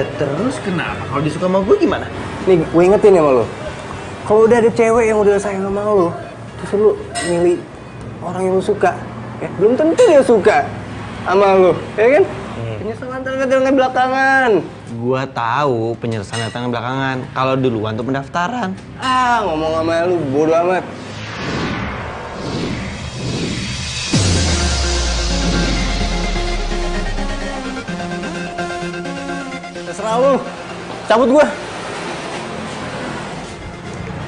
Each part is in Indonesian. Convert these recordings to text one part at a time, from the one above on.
Ya terus kenapa? Kalau dia suka sama gue gimana? Nih, gue ingetin ya sama lo. Kalau udah ada cewek yang udah sayang sama lo, terus lo milih orang yang lo suka, ya belum tentu dia suka sama lo, ya kan? Penyesalan datang belakangan. Gua tahu penyesalan datang belakangan. Kalau duluan tuh pendaftaran. Ngomong sama lu bodo amat. Terserah lu. Cabut gua.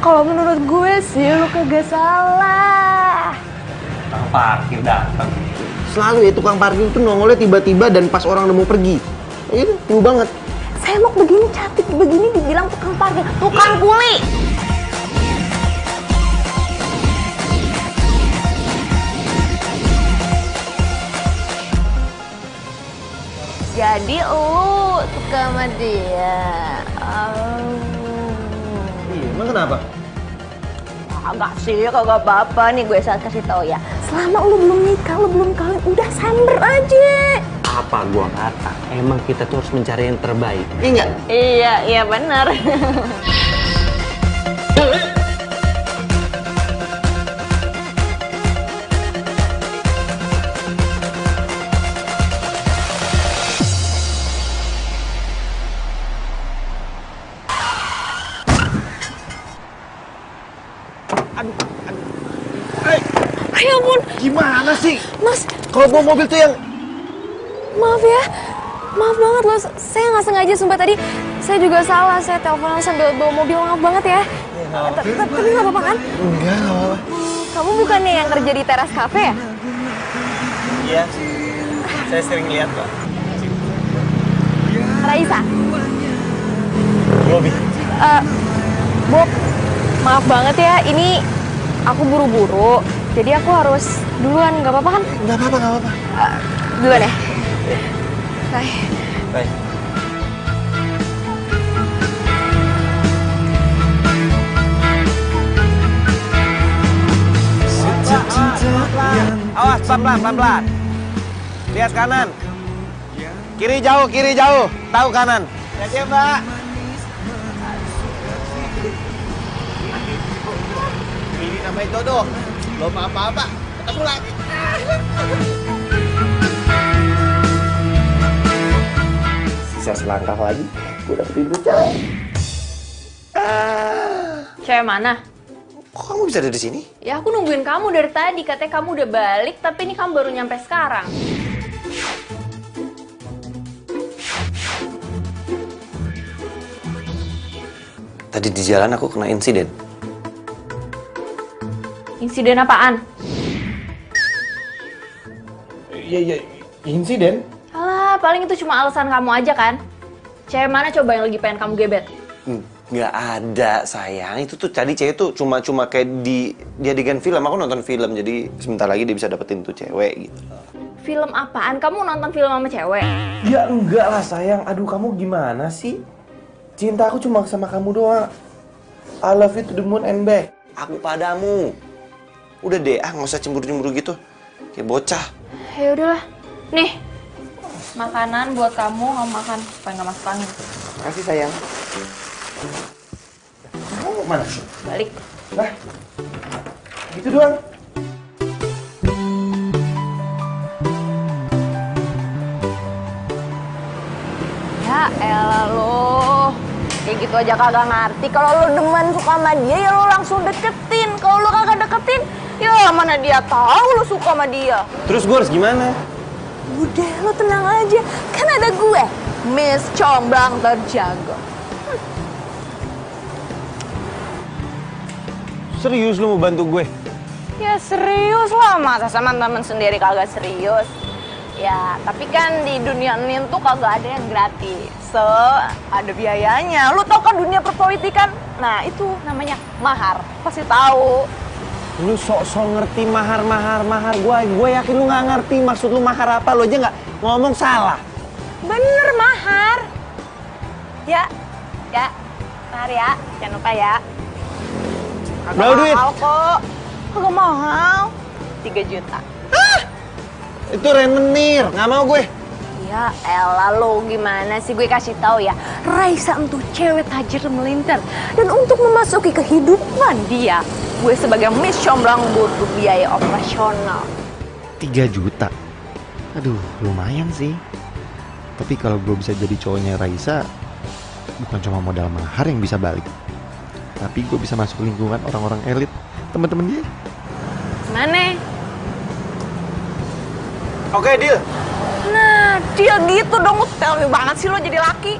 Kalau menurut gue sih lu kagak salah. Tukang parkir datang. Selalu ya tukang parkir tuh nongolnya tiba-tiba dan pas orang udah mau pergi. Itu tiba banget. Saya mau begini cantik begini dibilang tukang parkir, tukang kuli. Jadi lu suka sama dia. Iya, emang kenapa? Agak sih, kagak apa-apa nih gue saat kasih tau ya. Selama lu belum nikah, lu belum kawin, udah samber aja. Apa gua kata? Emang kita tuh harus mencari yang terbaik. Iya nggak? Iya benar. Ya ampun. Gimana sih? Mas, Kalau bawa mobil tuh yang... maaf ya. Maaf banget loh, saya nggak sengaja sumpah tadi. Saya juga salah, saya teleponan sambil bawa mobil, maaf banget ya. Tapi nggak apa-apa kan? Enggak apa-apa. Kamu bukannya yang kerja di teras cafe ya? Iya, saya sering lihat kok. Raisa? Bobby. Bob, maaf banget ya, ini aku buru-buru. Jadi aku harus duluan, nggak apa-apa kan? Nggak apa-apa, nggak apa-apa. Duluan ya? Iya. Bye. Bye. Awas, pelan-pelan. Lihat kanan. Kiri jauh. Tahu kanan. Ya, Mbak. Ini namanya jodoh. Belum apa-apa. Ketemu lagi. Sisa selangkah lagi, gue dapetin tuh cewek. Cewek mana? Kok kamu bisa ada di sini? Ya aku nungguin kamu dari tadi, katanya kamu udah balik, tapi ini kamu baru nyampe sekarang. Tadi di jalan aku kena insiden. Insiden apaan? Iya, insiden? Alah, paling itu cuma alasan kamu aja kan? Cewek mana coba yang lagi pengen kamu gebet? Nggak ada, sayang. Itu tuh tadi cewek tuh cuma kayak di adegan film. Aku nonton film, jadi sebentar lagi dia bisa dapetin tuh cewek gitu. Film apaan? Kamu nonton film sama cewek? Ya enggak lah, sayang. Aduh, kamu gimana sih? Cinta aku cuma sama kamu doang. I love you to the moon and back. Aku padamu. Udah deh, nggak usah cemburu-cemburu gitu. Kayak bocah. Ya udahlah. Nih, makanan buat kamu makan supaya nggak masuk angin. Makasih, sayang. Kamu mau mana? Balik. Nah, gitu doang. Ya elah lo. Kayak gitu aja kagak ngerti. Kalau lo demen suka sama dia ya lo langsung deketin. Kalau lo kagak deketin, ya mana dia tahu lo suka sama dia. Terus gue harus gimana? Udah lo tenang aja. Kan ada gue, Miss Comblang terjaga. Serius lu mau bantu gue? Ya serius lah, masa sama temen sendiri kagak serius. Ya, tapi kan di dunia ini tuh kagak ada yang gratis. So, ada biayanya. Lu tau kan dunia perpolitikan? Nah, itu namanya mahar. Pasti tahu. Lu sok-sok ngerti mahar. Gue yakin lu nggak ngerti maksud lu mahar apa. Lu aja nggak ngomong salah. Bener, mahar. Ya. Mahar ya. Jangan lupa ya. Berapa duit? Mahal kok. Kagak mahal. 3 juta. Itu rentenir, nggak mau gue. Iya Ya elah lo, gimana sih, gue kasih tahu ya. Raisa untuk cewek tajir melintir. Dan untuk memasuki kehidupan dia, gue sebagai Miss Comblang butuh biaya operasional. 3 juta? Aduh, lumayan sih. Tapi kalau gue bisa jadi cowoknya Raisa, bukan cuma modal mahar yang bisa balik, tapi gue bisa masuk lingkungan orang-orang elit, teman-teman dia. Mana? Oke, deal. Nah, dia gitu dong, tell me banget sih lo jadi laki.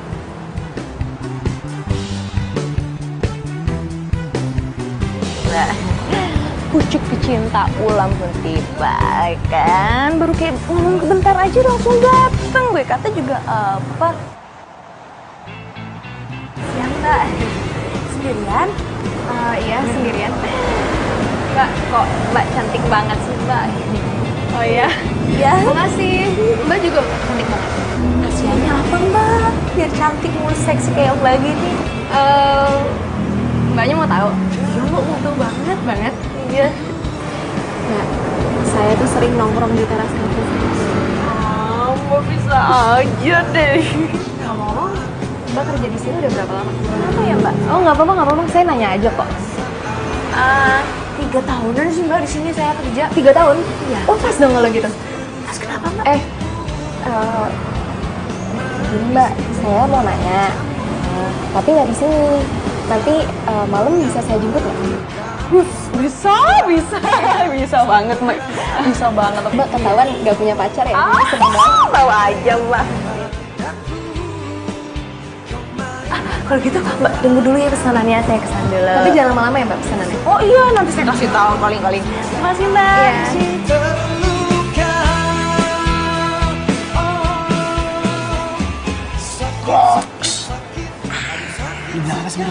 Nah, pucuk pecinta ulam pun tiba, kan? Baru kayak ngomong bentar aja langsung datang. Gue kata juga apa? Siang, Mbak. Sendirian? Iya, sendirian. Mbak, kok Mbak cantik banget sih, Mbak? Oh iya? Iya. Makasih. Mbak juga cantik banget. Kasiannya apa, Mbak? Biar cantik mulu seksi kayak Mbak gini. Mbaknya mau tahu? Iya, Mbak mau tahu banget. Iya. Nah, saya tuh sering nongkrong di teras kampus. Mbak bisa aja deh. Ngomong-ngomong, Mbak kerja di sini udah berapa lama? Kenapa ya, Mbak? Oh, nggak apa-apa. Saya nanya aja kok. 3 tahunan sih Mbak di sini saya kerja. 3 tahun? Iya. Oh pas dong kalau gitu. Pas kenapa Mbak? Gini Mbak, saya mau nanya. Tapi nggak di sini. Nanti malam bisa saya jemput nggak? Bisa banget Mbak. Bisa banget. Mbak ketahuan nggak punya pacar ya? Tahu aja Mbak. Kalau gitu Mbak tunggu dulu ya pesanannya, saya kesana dulu. Tapi jangan lama-lama ya Mbak pesanannya. Oh iya, nanti saya kasih tahu kali-kali. Terima kasih Mbak. Iya. Bilang apa sih?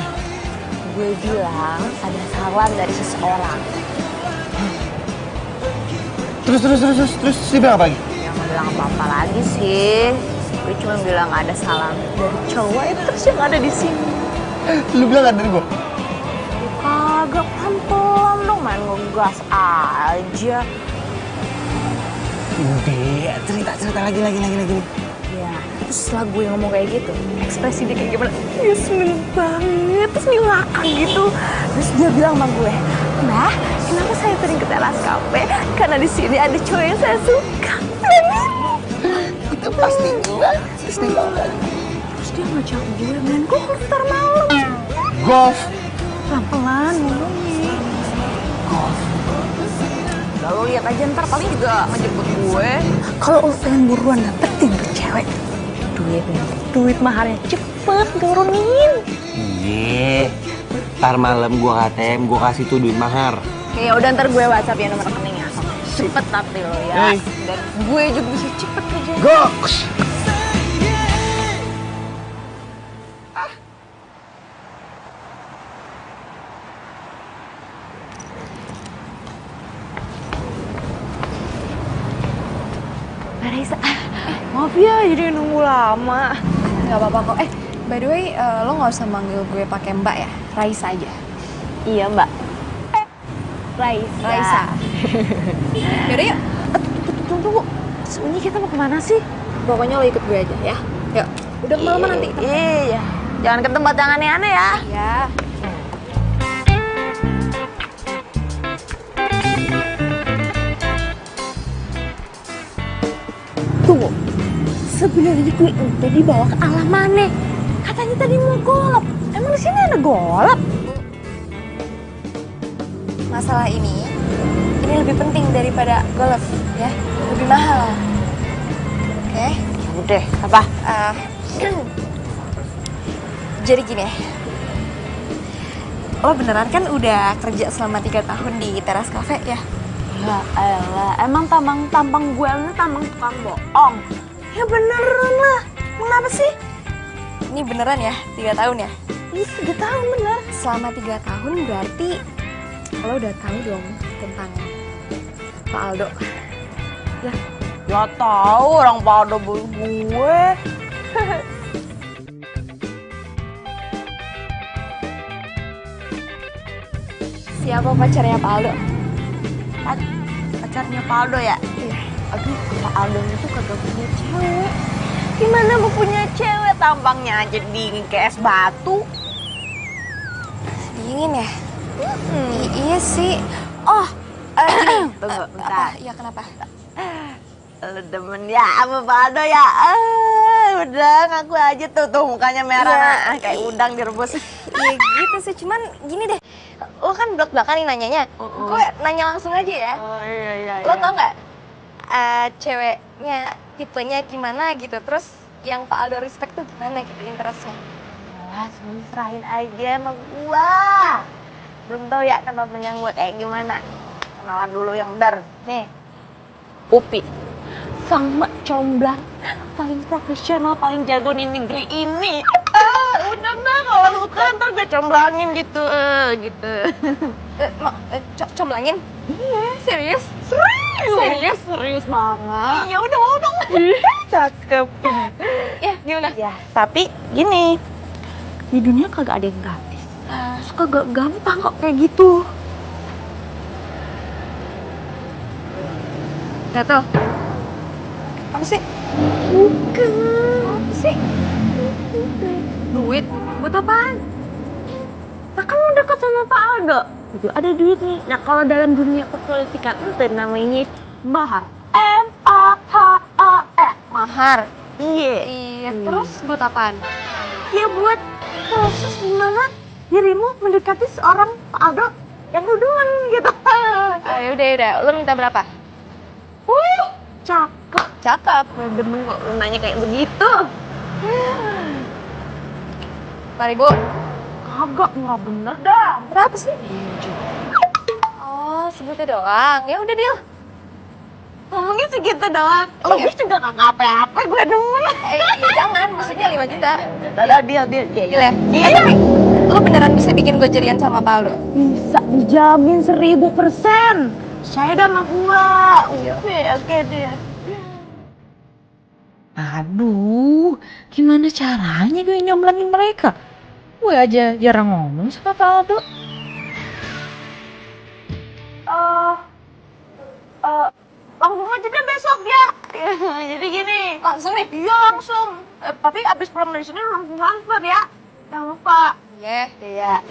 Gue bilang ada salam dari seseorang. Terus dia bilang apa lagi? Ya nggak bilang apa-apa lagi sih. Gue cuma bilang ada salam dari cowok itu terus yang ada di sini. Lu bilang ada dari gua? Kagak, pelan-pelan dong, main ngegas aja. Udah, cerita lagi. Ya, terus setelah gue ngomong kayak gitu, ekspresi dia kayak gimana? Dia seneng banget, terus dia ngakak gitu. Terus dia bilang sama gue, Mbak, kenapa saya sering ke teras kafe? Karena di sini ada cowok yang saya suka. Itu pasti gua. Terus dia bilang apa lagi? Terus dia ngajak gue main golf ntar malam. Golf? Pelan-pelan ngomongnya. Golf? Lalu lihat aja ntar paling juga ngejemput gue. Kalau lo pengen buruan dapetin tuh cewek, duit maharnya cepet turunin. Iya. Ntar malam gua KTM, gua kasih tuh duit mahar. Oke, ya udah ntar gue WhatsApp ya nomor rekeningnya. Cepet tapi lo ya. Hey. Dan gue juga bisa cepet aja. Goks! Raisa, maaf ya jadi nunggu lama. Nggak apa-apa kok. By the way, lo nggak usah manggil gue pakai Mbak ya, Raisa aja. Iya Mbak. Raisa. Yaudah yuk. Tunggu. Sebenarnya kita mau kemana sih? Pokoknya lo ikut gue aja ya. Yuk. Udah kemalaman nanti. Iya. Jangan ke tempat yang aneh-aneh ya. Ya. Tunggu. Sebenarnya gue itu dibawa ke alam mana? Katanya tadi mau golap. Emang di sini ada golap? Masalah ini lebih penting daripada golf ya. Lebih mahal. Oke. Udah, apa? Jadi gini ya. Lo beneran kan udah kerja selama 3 tahun di teras cafe ya? Ya elah, emang tampang gue ini tampang tukang bohong. Ya beneran lah. Kenapa sih? Ini beneran ya, 3 tahun ya? Iya, 3 tahun bener. Selama 3 tahun berarti lo udah tahu dong tentang Pak Aldo. Ya, Ya tahu orang pada beli gue. siapa pacarnya Pak Aldo? Pacarnya Pak Aldo ya? Iya. Aduh, Pak Aldo itu kagak punya cewek. Gimana mau punya cewek tampangnya aja dingin kayak es batu? Dingin ya? Iya sih. Oh, gini. Tunggu, bentar. Apa? Ya kenapa? Lu demen ya sama Pak Aldo ya? Udah ngaku aja tuh mukanya merah kayak udang direbus. Iya gitu sih, cuman gini deh. Lo kan blak-blakan nih nanyanya. Gue nanya langsung aja ya. Oh iya. Lo tau nggak ceweknya tipenya gimana gitu? Terus yang Pak Aldo respect tuh gimana gitu interestnya? Serahin aja sama gua. Belum tahu ya teman-teman yang gua kayak gimana. Kenalan dulu yang benar. Nih, Upi. Sama comblang, paling profesional, paling jago di negeri ini. Udah kalau lu ntar gue comblangin gitu, gitu. Comblangin? Iya. Serius? Serius banget. Ya udah mau dong. Cakep. Ya, gimana? Ya, tapi gini, di dunia kagak ada yang gratis. Suka gak gampang kok kayak gitu. Gak tau. Apa sih? Bukan. Apa sih? Duit? Buat apaan? Nah kan lu deket sama Pak Aldo. Itu ada duit nih. Nah kalau dalam dunia perpolitikan itu namanya mahar. M-A-H-A-R. Mahar? Iya. Iya, terus buat apaan? Ya buat proses gimana dirimu mendekati seorang Pak Aldo yang duluan gitu. Yaudah, lo minta berapa? Wih, cakep. Cakep. Gue demen kok lu nanya kayak begitu. 5.000. Kagak, murah bener dah. Berapa sih? Oh, sebutnya doang. Ya udah deal. Ngomongnya segitu doang. Lebih juga gak ngapa-apa gue demen. Jangan, maksudnya 5 juta. Dadah, deal. Deal ya? Tapi lo beneran bisa bikin gue jadian sama Pak Aldo? Bisa dijamin 1000%. Saya udah sama gua. Oke deh. Aduh, gimana caranya gue nyomblangin mereka? Gue aja jarang ngomong sama Pak Aldo. Langsung aja deh besok ya. Jadi gini. Langsung nih? Iya langsung. Tapi abis pulang dari sini langsung transfer ya. Jangan lupa. Iya.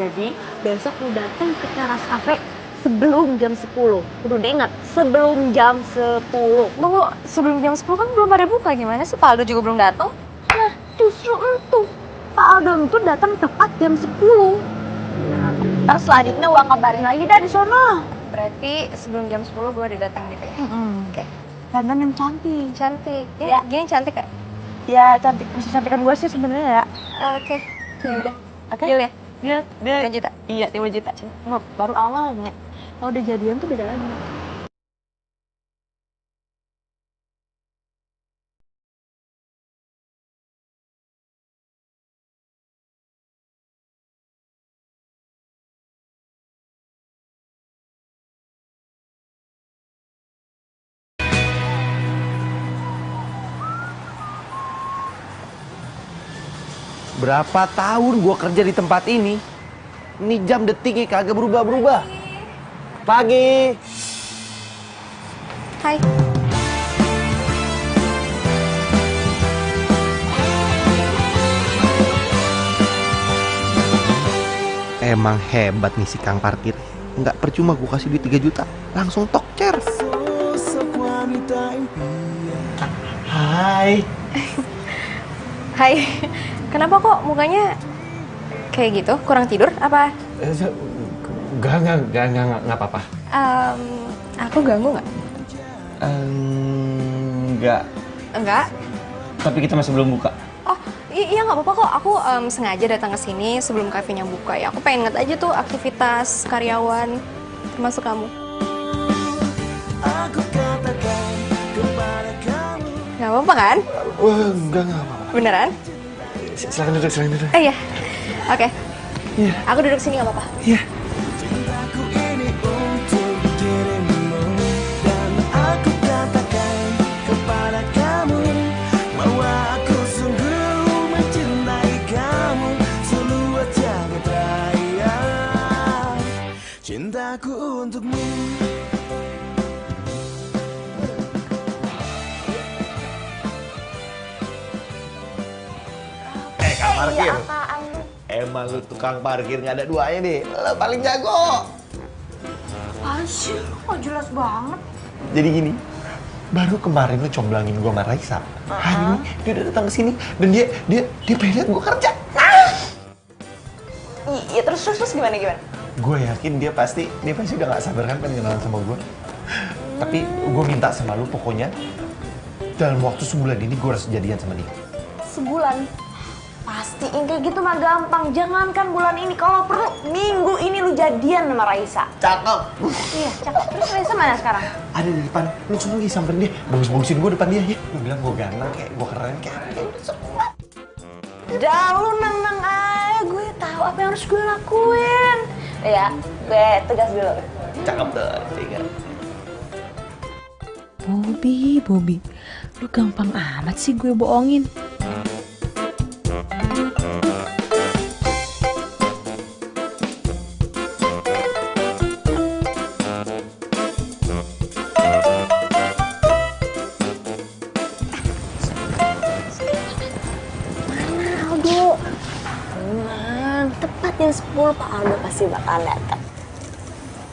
Jadi besok lu datang ke teras kafe sebelum jam 10. Udah diingat, sebelum jam 10. Tunggu, sebelum jam 10 kan belum pada buka. Gimana sih? Pak Aldo juga belum datang? Nah, justru itu. Pak Aldo itu datang tepat jam 10. Nah, selanjutnya gua kabarin lagi dah di sono. Berarti sebelum jam 10 gue udah datang gitu ya? Oke. Dandan yang cantik. Cantik. Ya. Gini cantik gak? Ya, cantik. Masih cantikan gua sih sebenarnya ya. Oke. Ya udah. Oke. Deal ya? Dia 5 juta. Iya, 5 juta. Cuma baru awalnya. Kalau udah jadian tuh beda lagi. Berapa tahun gua kerja di tempat ini? Ini jam detiknya kagak berubah-berubah. Pagi. Hai. Emang hebat nih si Kang Parkir. Nggak percuma gua kasih duit 3 juta. Langsung tok cer. Hai. Hai. Kenapa kok mukanya kayak gitu? Kurang tidur? Apa? Enggak apa-apa. Aku ganggu nggak? Enggak. Enggak. Tapi kita masih belum buka. Oh, iya nggak apa-apa kok. Aku sengaja datang ke sini sebelum kafenya buka ya. Aku pengen ngeliat aja tuh aktivitas karyawan, termasuk kamu. Nggak apa-apa kan? Wah, enggak apa-apa. Beneran? Silakan duduk. Iya. Oke. Iya. Aku duduk sini nggak apa-apa. Iya. Cintaku untukmu. parkir. Iya, apaan lu? Emang lu tukang parkir nggak ada duanya deh. Lo paling jago. Apaan sih? Kok jelas banget. Jadi gini, baru kemarin lu comblangin gua sama Raisa. Hari ini dia udah datang ke sini dan dia pengen lihat gua kerja. Iya, terus gimana? Gue yakin dia pasti udah gak sabar kan pengen kenalan sama gue. Tapi gue minta sama lu pokoknya dalam waktu sebulan ini gue harus jadian sama dia. Sebulan? Pastiin kayak gitu mah gampang. Jangankan bulan ini, kalau perlu minggu ini lu jadian sama Raisa. Cakep. Iya, cakep. Terus Raisa mana sekarang? Ada di depan. Lu langsung lagi samperin dia. Bagus-bagusin gue depan dia ya. Lu bilang gue ganteng kayak gue keren kayak. Dah lu nang aja, gue tahu apa yang harus gue lakuin. Ya, gue tegas dulu. Cakep tuh. Tiga. Bobby, lu gampang amat sih gue bohongin. Aldo, tenang, tepat jam 10 Pak Aldo pasti bakal datang.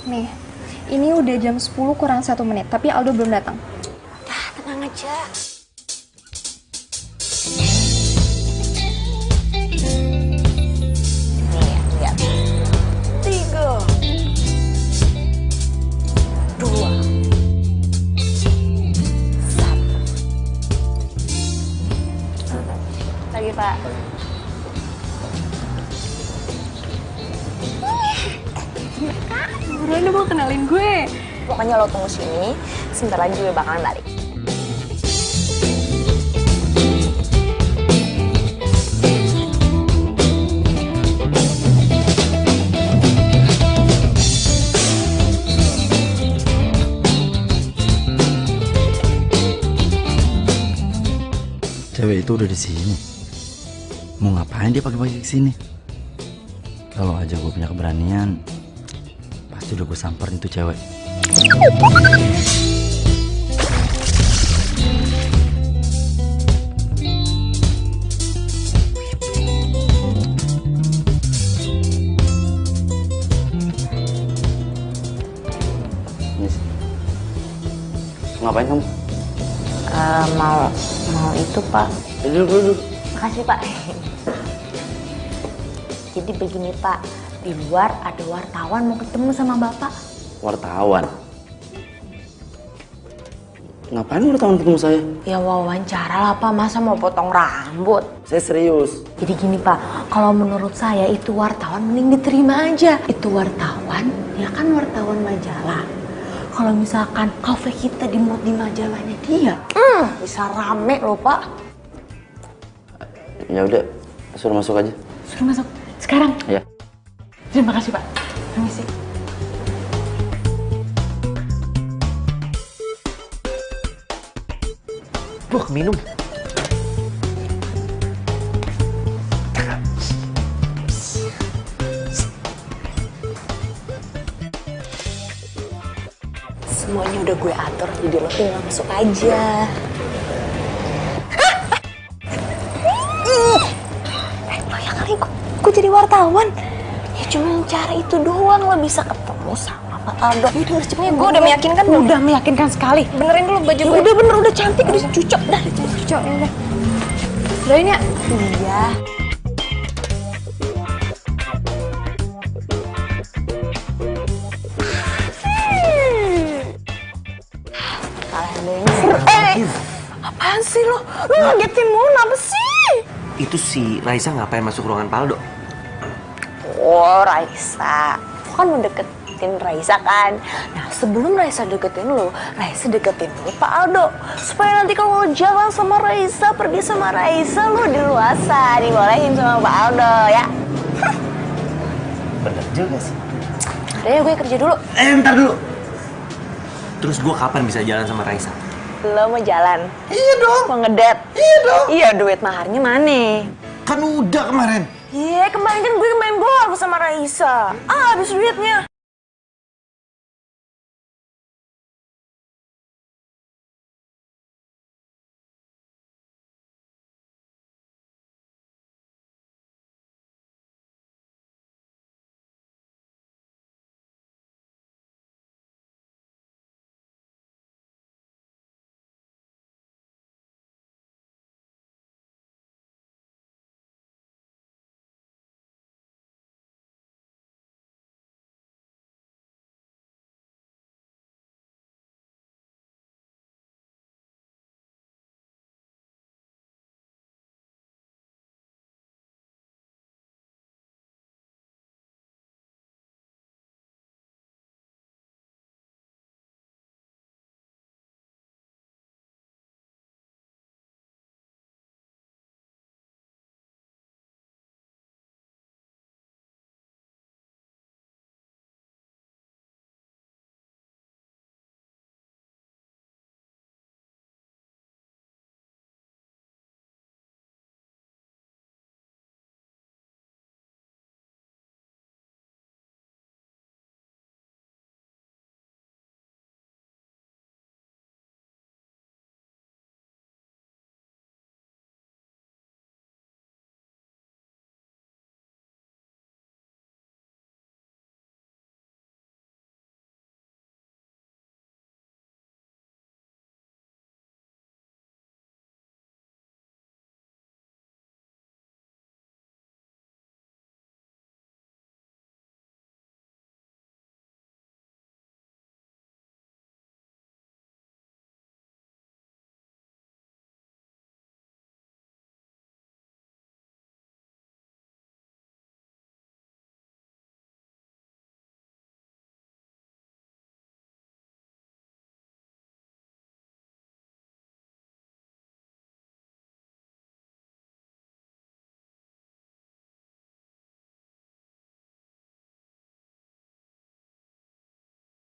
Nih, ini udah jam 10 kurang 1 menit, tapi Aldo belum datang. Ah, tenang aja. Nih, lihat. 3, 2, 1. Lagi, Pak. Buruan dong, mau kenalin gue. Pokoknya lo tunggu sini, sebentar lagi gue bakalan balik. Cewek itu udah di sini. Mau ngapain dia pagi-pagi kesini? Kalau aja gue punya keberanian, pasti udah gue samperin tuh cewek. Ngapain kamu? Mau itu, Pak. Duduk. Makasih, Pak. Jadi begini, Pak. Di luar ada wartawan mau ketemu sama Bapak. Wartawan? Ngapain wartawan ketemu saya? Ya wawancara lah, Pak. Masa mau potong rambut? Saya serius. Jadi gini, Pak. Kalau menurut saya itu wartawan mending diterima aja. Itu wartawan, ya kan wartawan majalah. Kalau misalkan kafe kita dimuat di majalahnya dia, bisa rame loh, Pak. Ya udah, suruh masuk aja. Suruh masuk. Sekarang? Ya. Terima kasih, Pak. Permisi. Wah, minum. Semuanya udah gue atur, jadi lo tinggal masuk aja. Lo ya kali gue jadi wartawan. Ya cuma cara itu doang lo bisa ketemu sama Pak Aldo. Udah cepet. Gue udah meyakinkan belum? Udah meyakinkan sekali. Benerin dulu baju gue. Udah bener, udah cantik, udah cucok. Dah, Cocok, ya udah. Doain ya. Iya. Apaan sih lo? Lo ngagetin mulu apa sih? Itu si Raisa ngapain masuk ruangan Paldo? Oh, Raisa. Lo kan mau deketin Raisa kan? Nah, sebelum Raisa deketin lo, Raisa deketin dulu Pak Aldo. Supaya nanti kalau lo jalan sama Raisa, pergi sama Raisa, lo diluasa, dibolehin sama Pak Aldo, ya? Bener juga sih. Udah ya, gue kerja dulu. Ntar dulu. Terus gue kapan bisa jalan sama Raisa? Lo mau jalan? Iya dong. Mau ngedet? Iya dong. Iya, duit maharnya mana? Kan udah kemarin. Iya, kemarin kan gue main bola sama Raisa. Habis duitnya.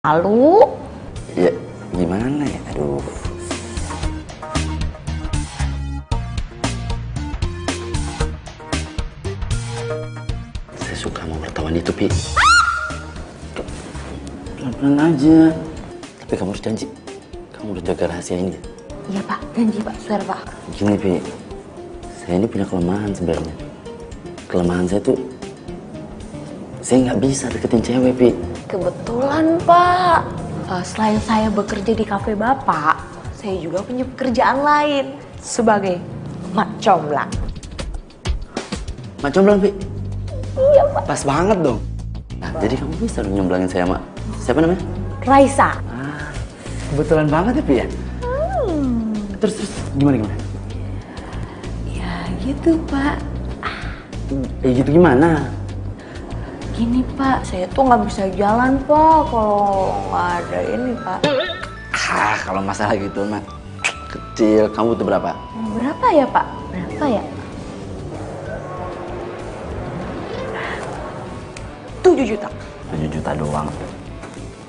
Lalu? Ya, gimana ya? Aduh. Saya suka sama wartawan itu, Pi. Pelan-pelan aja. Tapi kamu harus janji. Kamu harus jaga rahasia ini. Iya Pak, janji Pak, swear Pak. Gini, Pi. Saya ini punya kelemahan sebenarnya. Kelemahan saya tuh, saya nggak bisa deketin cewek, Pi. Kebetulan Pak, selain saya bekerja di kafe Bapak, saya juga punya pekerjaan lain sebagai mak comblang. Mak comblang, Pi? Iya Pak. Pas banget dong. Nah, jadi kamu bisa dong nyomblangin saya, Mak. Siapa namanya? Raisa. Ah, kebetulan banget ya, Pi ya? Terus, gimana? Ya gitu Pak. Gitu gimana? Gini Pak, saya tuh nggak bisa jalan Pak kalau nggak ada ini Pak. Kalau masalah gitu, Mak. Kecil, kamu tuh berapa? Berapa ya Pak? Berapa ya? 7 juta. 7 juta doang.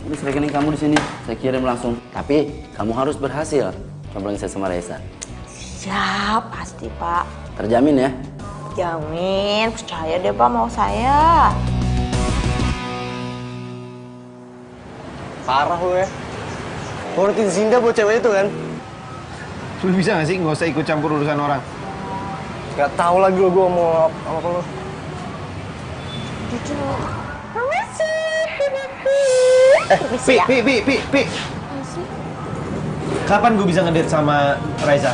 Ini rekening kamu di sini, saya kirim langsung. Tapi kamu harus berhasil nyomblangin saya sama Raisa. Siap, pasti Pak. Terjamin ya? Jamin, percaya deh Pak mau saya. Parah lu ya. Ngurutin Zinda buat cewek itu kan? Lu bisa gak sih nggak usah ikut campur urusan orang? Gak tahu lagi lo gue mau apa lo. Pi. Kapan gue bisa ngedate sama Raisa?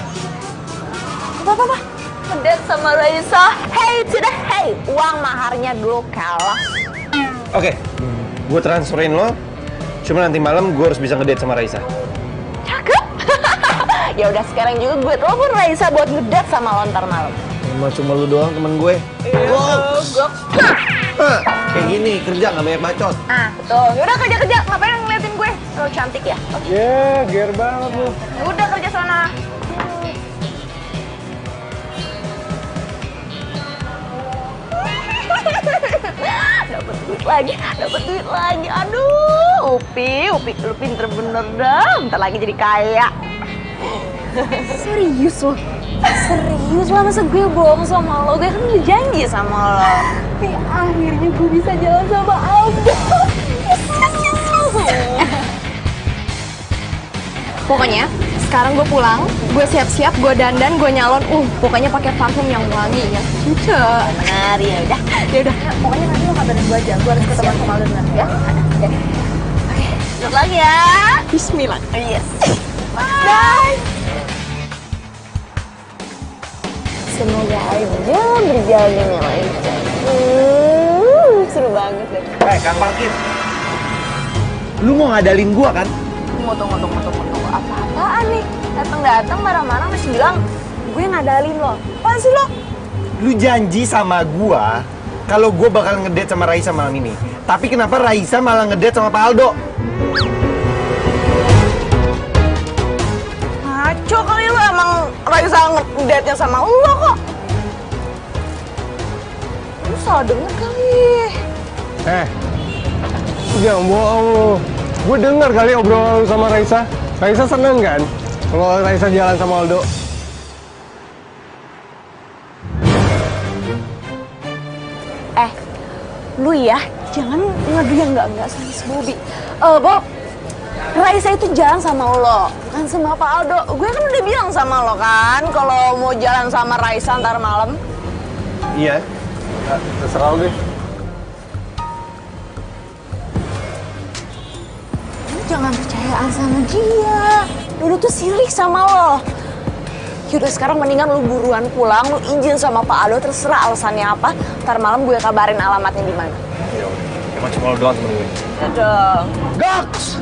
Apa? Ngedate sama Raisa. Hey to the hey. Uang maharnya dulu kalah. Oke, gue transferin lo. Cuma nanti malam gue harus bisa ngedate sama Raisa. Cakep. Ya udah sekarang juga gue telepon Raisa buat ngedate sama lo ntar malam. Emang cuma lu doang temen gue. Kayak gini, kerja nggak banyak bacot. Ah, betul. Yaudah kerja. Ngapain ngeliatin gue? Lo cantik ya? Ger banget lu. Udah kerja sana. Dapat duit lagi. Aduh, Upi, lu pinter bener dah. Bentar lagi jadi kaya. Serius lo? Serius lah, masa gue bohong sama lo? Gue kan udah janji sama lo. Tapi akhirnya gue bisa jalan sama Aldo. Pokoknya sekarang gue pulang, gue siap-siap, gue dandan, gue nyalon. Pokoknya pakai parfum yang wangi ya. Cuca. Benar, ya udah. Pokoknya nanti lo kabarin gue aja. Gue harus ketemu sama Aldo nanti ya. Oke, selamat lagi ya. Bismillah. Yes. Bye. Semoga aja berjalan dengan lancar. Seru banget deh. Kang Parkir. Lu mau ngadalin gua kan? Tunggu. Apa-apaan nih? Datang marah-marah masih bilang gue ngadalin lo. Apaan sih lo? Lu janji sama gua kalau gua bakal ngedate sama Raisa malam ini. Tapi kenapa Raisa malah ngedate sama Pak Aldo? Ngaco kali lo, emang Raisa ngedate-nya sama lo kok. Lu salah denger kali. Jangan bohong lu. Gue dengar kali obrolan lu sama Raisa. Raisa seneng kan kalau Raisa jalan sama Aldo? Lu ya, jangan ngadu yang enggak sama si Bobby. Bob, Raisa itu jalan sama lo, bukan sama Pak Aldo. Gue kan udah bilang sama lo kan, kalau mau jalan sama Raisa ntar malam. Iya. Terserah lu deh. Lu jangan percayaan sama dia. Dulu tuh sirik sama lo. Yaudah sekarang mendingan lu buruan pulang, lu izin sama Pak Aldo, terserah alasannya apa. Ntar malam gue kabarin alamatnya di mana. Ya udah. Emang cuma lu doang temen gue. Ya dong. Gaks.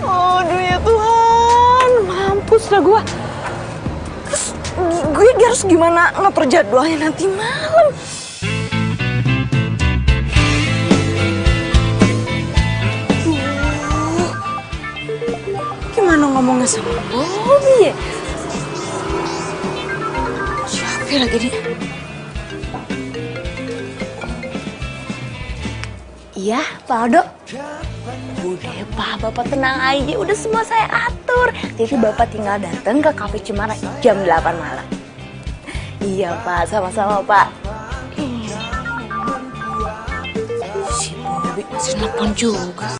Aduh ya Tuhan, mampus dah gue. Terus gue harus gimana ngatur jadwalnya nanti malam? Gimana ngomongnya sama Bobby ya? Siapa lagi dia? Iya, Pak Aldo. Udah, Pak, Bapak tenang aja. Udah semua saya atur. Jadi Bapak tinggal datang ke Cafe Cemara jam 8 malam. Iya, Pak. Sama-sama, Pak. Si Bobby masih nelfon juga.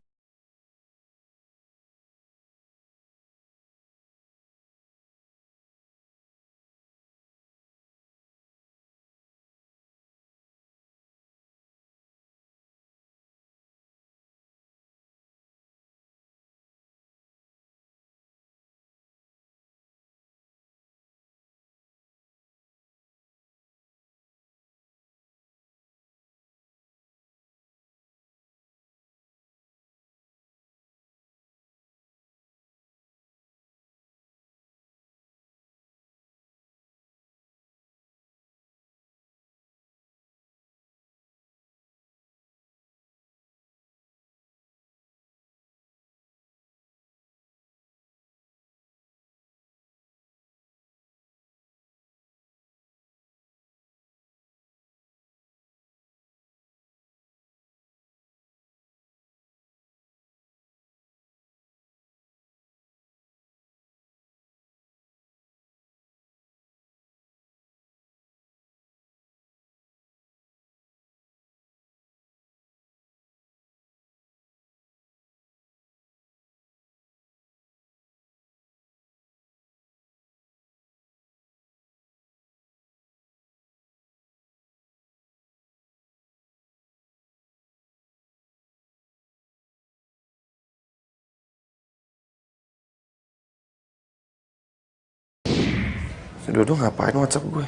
Si Dodo ngapain WhatsApp gue?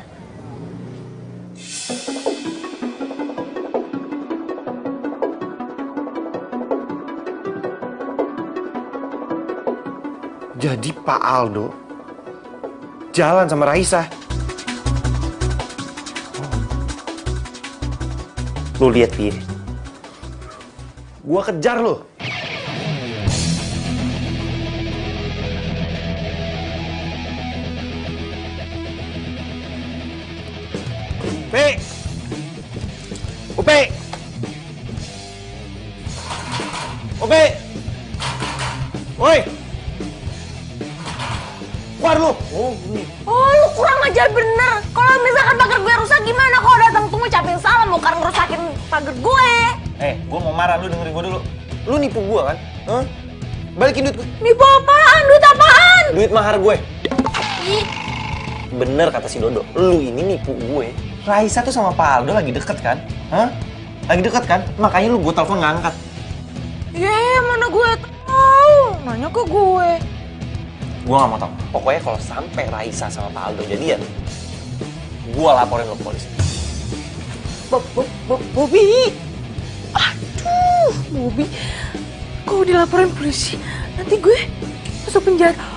Jadi Pak Aldo jalan sama Raisa. Lu lihat dia. Gua kejar lo. Upe! Upe! Upe! Woi! Keluar lu! Oh, lu kurang ajar bener. Kalau misalkan pagar gue rusak gimana? Kalau datang tuh ngucapin salam bukan ngerusakin pagar gue. Gua mau marah, lu dengerin gua dulu. Lu nipu gua kan? Hah? Balikin duit gue. Nipu apaan? Duit apaan? Duit mahar gue. Ih, Bener kata si Dodo, lu ini nipu gue. Raisa tuh sama Pak Aldo lagi deket kan? Hah? Lagi deket kan? Makanya lu gue telepon nggak angkat. mana gue tahu? Nanya ke gue. Gue nggak mau tahu. Pokoknya kalau sampai Raisa sama Pak Aldo jadian, gue laporin lo ke polisi. Bobby. Aduh, Bobby. Kok dilaporin polisi? Nanti gue masuk penjara.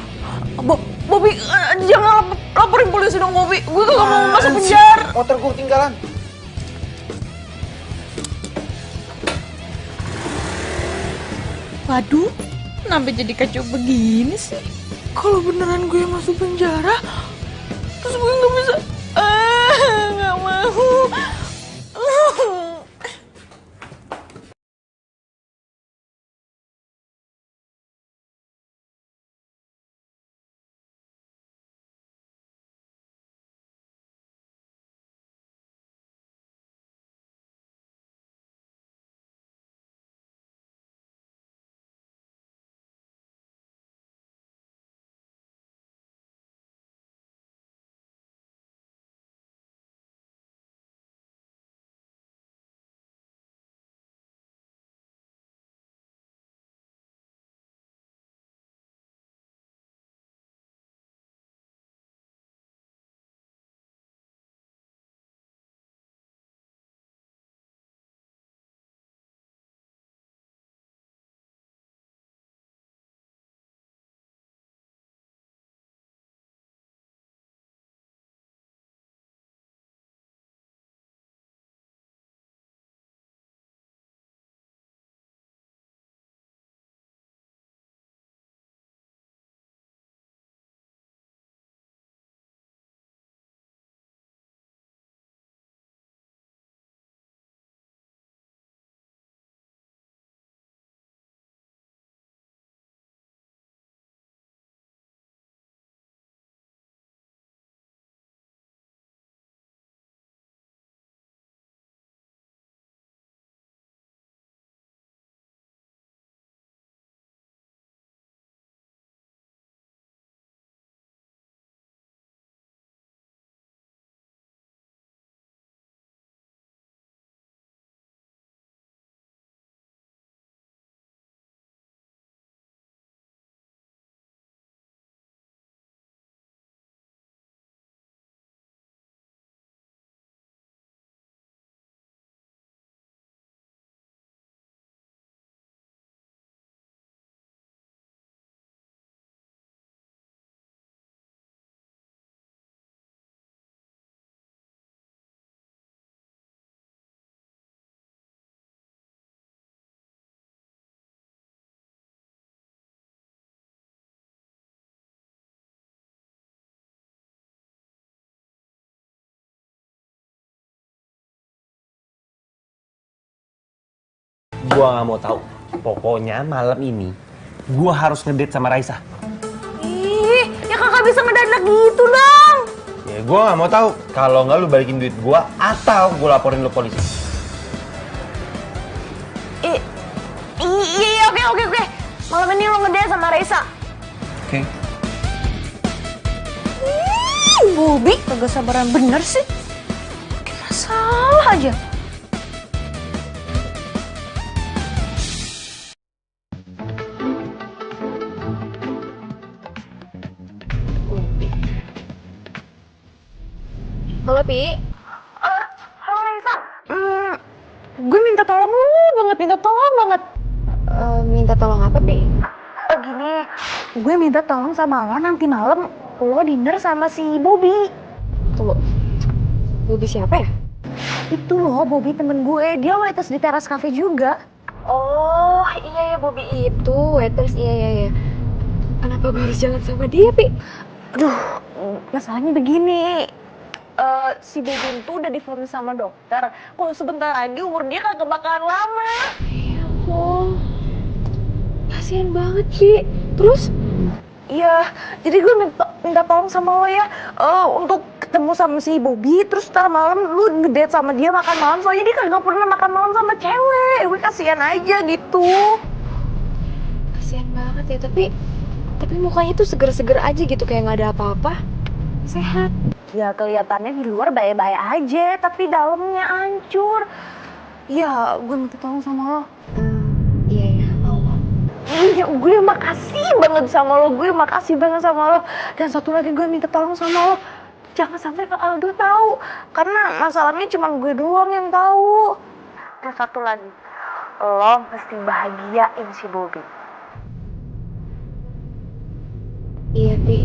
Bobby, jangan laporin polisi dong, Bobby. Gue gak mau masuk penjara. Motor gue ketinggalan. Waduh, kenapa jadi kacau begini sih? Kalau beneran gue masuk penjara, terus gue nggak bisa, nggak mau. Gua nggak mau tahu. Pokoknya malam ini gua harus ngedate sama Raisa. Ih, ya kakak bisa ngedadak gitu dong. Ya gua nggak mau tahu. Kalau nggak lu balikin duit gua atau gua laporin lu polisi. Iya, oke. Malam ini lo ngedate sama Raisa. Oke. Bobi, kagak sabaran bener sih. Bikin masalah aja. Halo, Pi. Halo Raisa. Gue minta tolong lu banget, minta tolong Minta tolong apa, Pi? Gini, gue minta tolong sama lo nanti malam lo dinner sama si Bobi. Tunggu. Bobi siapa ya? Itu loh, Bobi temen gue, dia waiters di teras cafe juga. Oh, iya ya, Bobi itu waiters, iya. Kenapa gue harus jalan sama dia, Pi? Aduh, masalahnya begini. Si Bobi itu udah divonis sama dokter. Kalau sebentar lagi umur dia kagak bakalan lama. Ya ampun. Kasian banget, Pi. Terus? Iya, jadi gue minta tolong sama lo ya, untuk ketemu sama si Bobi, terus ntar malam lu ngedate sama dia makan malam, soalnya dia kagak pernah makan malam sama cewek. Gue kasihan aja gitu. Kasian banget ya, tapi mukanya tuh seger-seger aja gitu, kayak nggak ada apa-apa. Sehat. Ya kelihatannya di luar baik-baik aja, tapi dalamnya hancur. Ya, gue minta tolong sama lo. Iya, mau. Iya, gue makasih banget sama lo. Dan satu lagi gue minta tolong sama lo, jangan sampai Kak Aldo tahu, karena masalahnya cuma gue doang yang tahu. Dan satu lagi, lo mesti bahagiain si Bobi. Iya, Pi.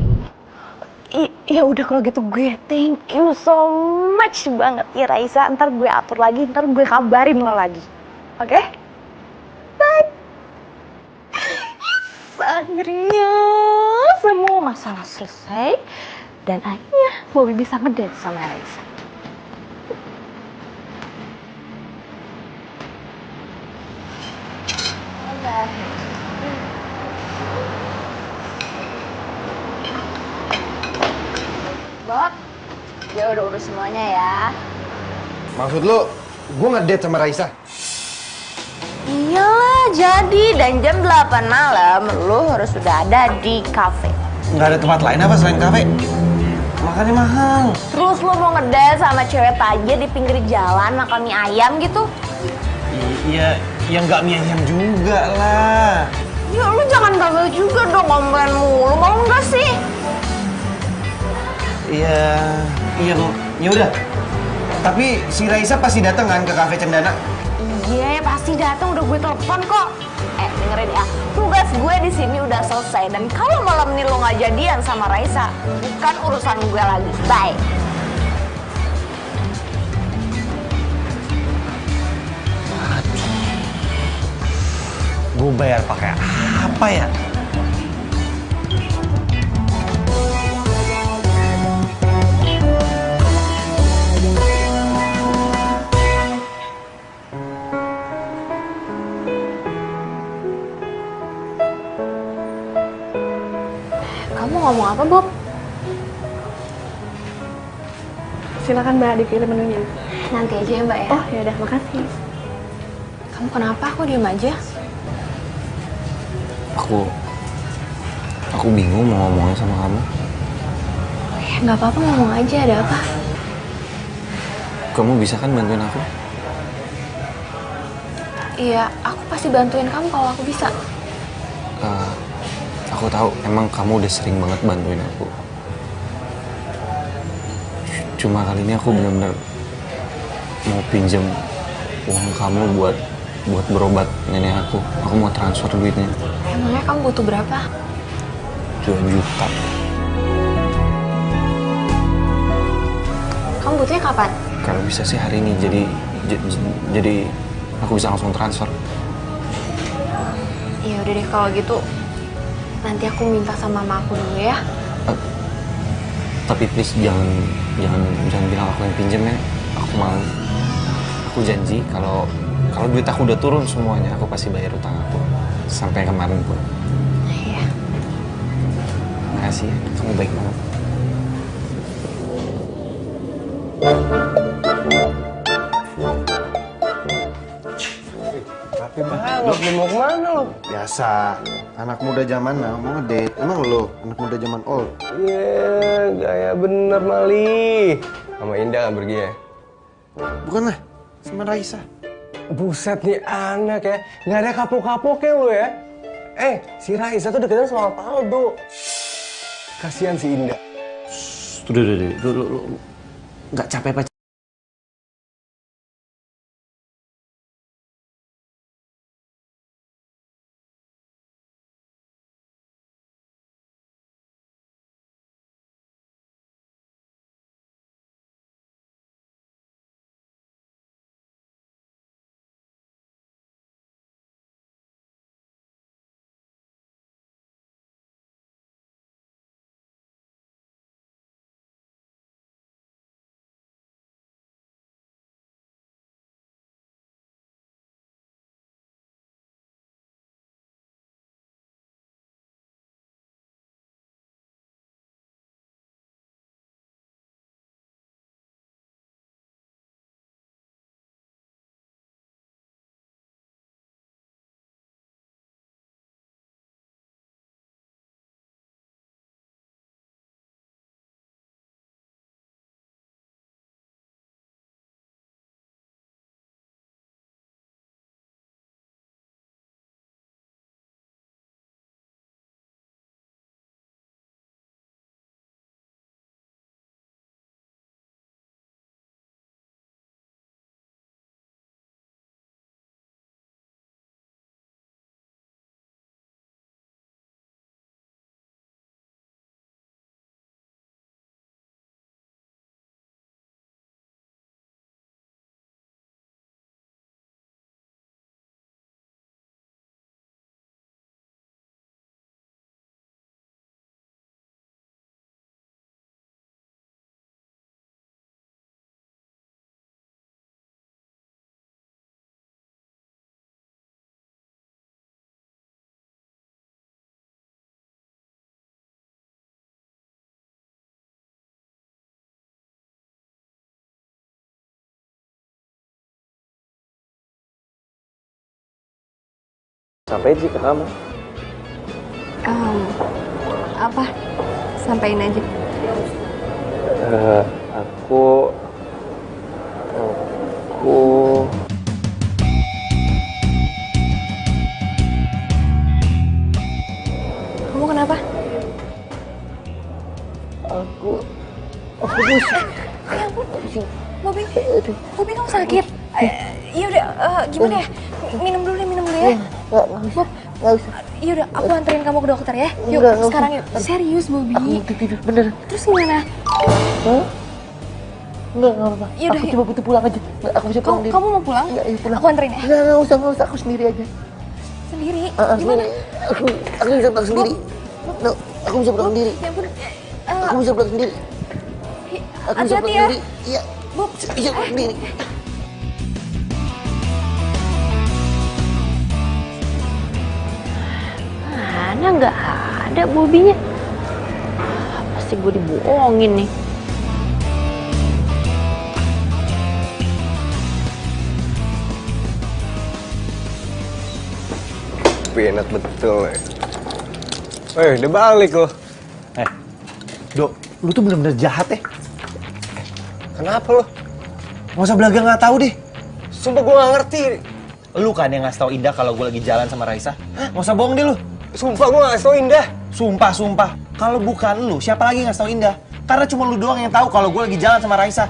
Ya udah kalau gitu gue thank you so much banget ya Raisa. Ntar gue atur lagi, ntar gue kabarin lo lagi. Oke? Bye. Akhirnya semua masalah selesai dan akhirnya Bobi bisa ngedate sama Raisa. Bob, dia udah urus semuanya ya. Maksud lu, gua ngedate sama Raisa? Iyalah, jadi dan jam 8 malam lu harus sudah ada di kafe. Nggak ada tempat lain apa selain kafe? Makannya mahal. Terus lu mau ngedate sama cewek tajir di pinggir jalan makan mie ayam gitu? Iya, yang nggak mie ayam juga lah. Ya lu jangan gagal juga dong, ngomongin mulu, mau nggak sih? Iya, ya udah. Tapi si Raisa pasti datang kan ke kafe Cendana? Iya, pasti datang, udah gue telepon kok. Dengerin ya, tugas gue di sini udah selesai dan kalau malam ini lo nggak jadian sama Raisa, bukan urusan gue lagi. Bye. Gue bayar pakai apa ya? Kamu ngomong apa, Bob? Silakan Mbak, dipilih menunya. Nanti aja ya Mbak ya. Oh, ya udah, makasih. Kamu kenapa? Aku diem aja. Aku bingung mau ngomongin sama kamu. Ya nggak apa-apa, ngomong aja. Ada apa? Kamu bisa kan bantuin aku? Iya, aku pasti bantuin kamu kalau aku bisa. Aku tahu emang kamu udah sering banget bantuin aku. Cuma kali ini aku benar-benar mau pinjam uang kamu buat berobat nenek aku. Aku mau transfer duitnya. Emangnya kamu butuh berapa? 2 juta. Kamu butuhnya kapan? Kalau bisa sih hari ini, jadi aku bisa langsung transfer. Ya udah deh kalau gitu. Nanti aku minta sama mama aku dulu ya. Tapi please jangan bilang aku yang pinjem ya. Aku janji kalau Kalau duit aku udah turun semuanya, aku pasti bayar utang aku. Sampai kemarin pun. Iya. Makasih ya, kamu baik banget. Rapi banget, lu mau kemana lo? Biasa, anak muda zaman now mau ngedate. Emang lo anak muda zaman old? Iya, gaya bener Mali. Sama Indah kan pergi ya? Bukan lah, sama Raisa. Buset nih anak ya, nggak ada kapok-kapoknya lo ya. Si Raisa tuh deketan sama Aldo. Kasihan si Indah. Tuh, nggak capek apa? Sampai sih ke kamu. Apa? Sampaiin aja. Aku Kamu kenapa? Aku Ya ampun, Bobby, Bobby kamu sakit? Ya udah, gimana ya? Minum dulu ya. Bob, nggak usah. Ya udah, aku anterin kamu ke dokter ya. Yuk, sekarang yuk. Serius, Bobby. Aku tidur, bener. Terus gimana? Enggak apa-apa. Ya udah, Aku cuma butuh pulang aja. Nggak, aku bisa pulang diri. Kamu mau pulang? Iya, pulang. Aku anterin ya. Nggak usah. Aku sendiri aja. Sendiri? Gimana? Aku bisa pulang sendiri. No, aku bisa pulang sendiri. Ya ampun. Aku bisa pulang sendiri. Aku bisa Hati-hati pulang ya. sendiri. Iya. Bob. Bisa pulang sendiri. Mana nggak ada Bobinya. Pasti gue dibohongin nih. tapi enak betul ya. Udah balik loh. Dok, lu tuh bener-bener jahat ya. Kenapa lo? Nggak usah belaga nggak tahu deh. Sumpah gue gak ngerti. Lu kan yang ngasih tau Indah kalau gue lagi jalan sama Raisa. Nggak usah bohong deh lu. Sumpah gue gak ngasih tau Indah. Sumpah. Kalau bukan lu, siapa lagi ngasih tau Indah? Karena cuma lu doang yang tahu kalau gue lagi jalan sama Raisa.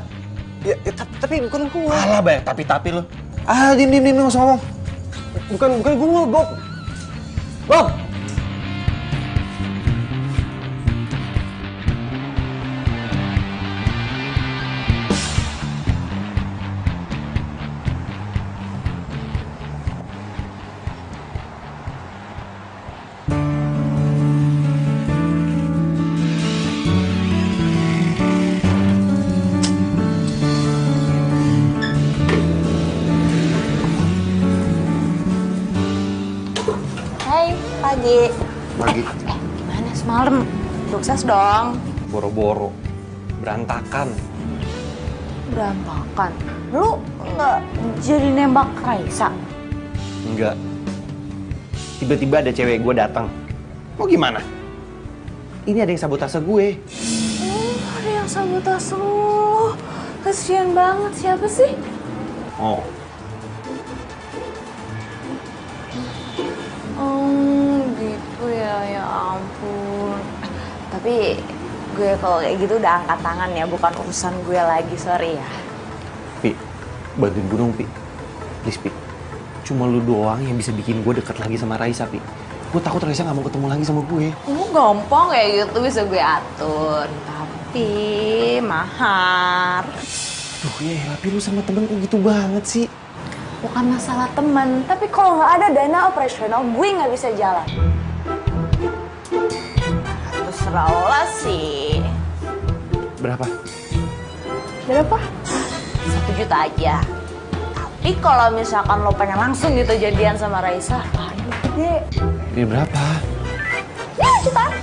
Ya tapi bukan gue. Alah banyak tapi lu. Diem, nggak usah ngomong. Bukan gue, Bob. Bob! pagi. Pagi. Gimana semalam? Sukses dong. Boro-boro. Berantakan. Berantakan. Lu nggak jadi nembak Raisa? Enggak. Tiba-tiba ada cewek gue datang. Mau gimana? Ini ada yang sabotase gue. Ada yang sabotase lu. Kasian banget, siapa sih? Oh. Gitu ya ampun. Tapi gue kalau kayak gitu udah angkat tangan ya, bukan urusan gue lagi, sorry ya. Pi, bantuin gue dong, Pi. Please, Pi. Cuma lu doang yang bisa bikin gue deket lagi sama Raisa, Pi. Gue takut Raisa gak mau ketemu lagi sama gue. Gampang kayak gitu bisa gue atur. Tapi mahar. Duh, ya tapi lu sama temen kok gitu banget sih? Bukan masalah teman, tapi kalau nggak ada dana operasional, gue nggak bisa jalan. Terserah lo sih. Berapa? Berapa? 1 juta aja. Tapi kalau misalkan lo pengen langsung gitu jadian sama Raisa, aduh gede. Ini berapa? Ya, jutaan.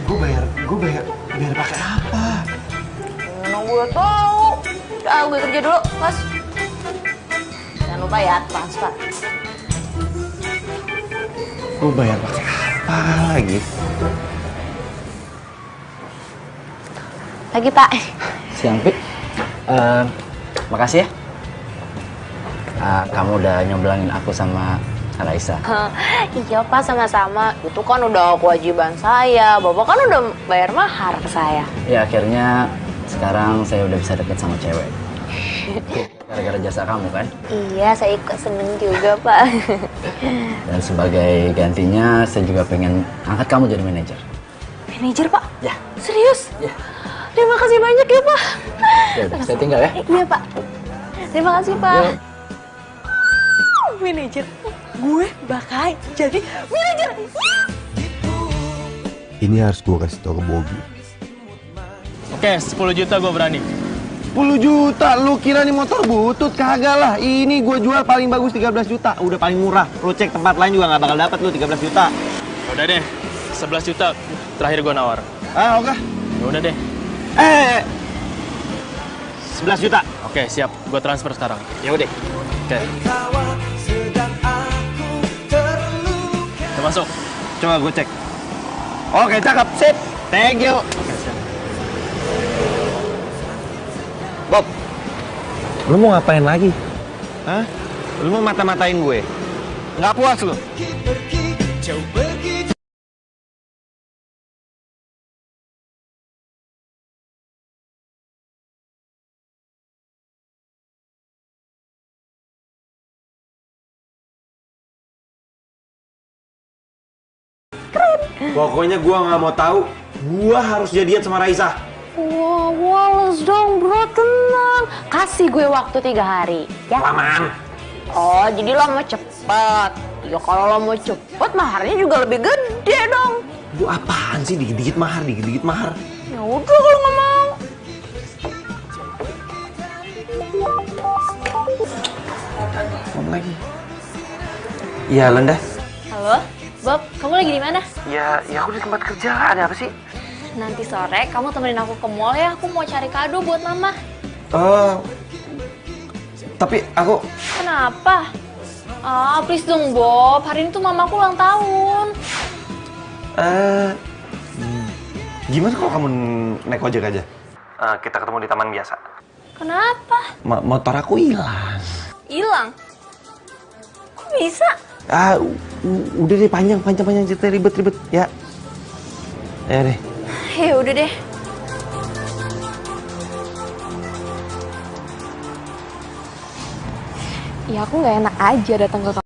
Gue bayar pakai apa? Mana gue tahu. Udah, gue kerja dulu, Mas. Jangan lupa ya, transfer. Gue bayar pakai apa lagi? Lagi, Pak. Siang, Pi. Makasih ya. Kamu udah nyobelangin aku sama Raisa. Iya, Pak, sama-sama. Itu kan udah kewajiban saya. Bapak kan udah bayar mahar ke saya. Ya akhirnya sekarang saya udah bisa deket sama cewek. Gara-gara jasa kamu kan? Iya, saya ikut seneng juga, Pak. Dan sebagai gantinya saya juga pengen angkat kamu jadi manajer. Manajer, Pak? Ya. Serius? Ya. Terima kasih banyak ya, Pak. Ya udah, saya tinggal ya. Iya, Pak. Terima kasih, Pak. Manajer. Gue bakal jadi manajer. Ini harus gue kasih tau ke Bobby. Oke, 10 juta gue berani. 10 juta? Lu kira nih motor butut? Kagak lah. Ini gue jual paling bagus 13 juta. Udah paling murah. Lu cek tempat lain juga gak bakal dapat lu 13 juta. Udah deh, 11 juta terakhir gue nawar. Ah, oke. Ya udah deh. 11 juta. Oke, siap. Gue transfer sekarang. Ya udah. Oke. Kita masuk. Coba gue cek. Oke, cakep. Sip. Thank you. Oke, siap. Bob, lu mau ngapain lagi? Hah? Lu mau mata-matain gue? Nggak puas lu? Pokoknya gue nggak mau tahu. Gue harus jadian sama Raisa. Wah, Wallace dong, bro, tenang. Kasih gue waktu 3 hari, ya? Lamaan. Oh, jadi lo mau cepet. Ya kalau lo mau cepet, maharnya juga lebih gede dong. Lu apaan sih dikit-dikit mahar, dikit-dikit mahar? Ya udah kalau nggak mau. Ngomong lagi. Iya, Lenda. Halo, Bob, kamu lagi di mana? Ya aku di tempat kerja. Ada apa sih? Nanti sore kamu temenin aku ke mall ya, aku mau cari kado buat mama. Tapi aku... Kenapa? Ah, please dong Bob, hari ini tuh mamaku ulang tahun. Gimana kalau kamu naik ojek aja? Kita ketemu di taman biasa. Kenapa? Motor aku hilang. Hilang? Kok bisa? Udah deh, panjang cerita, ribet ya. Ya deh. Ya udah deh. Ya aku nggak enak aja datang ke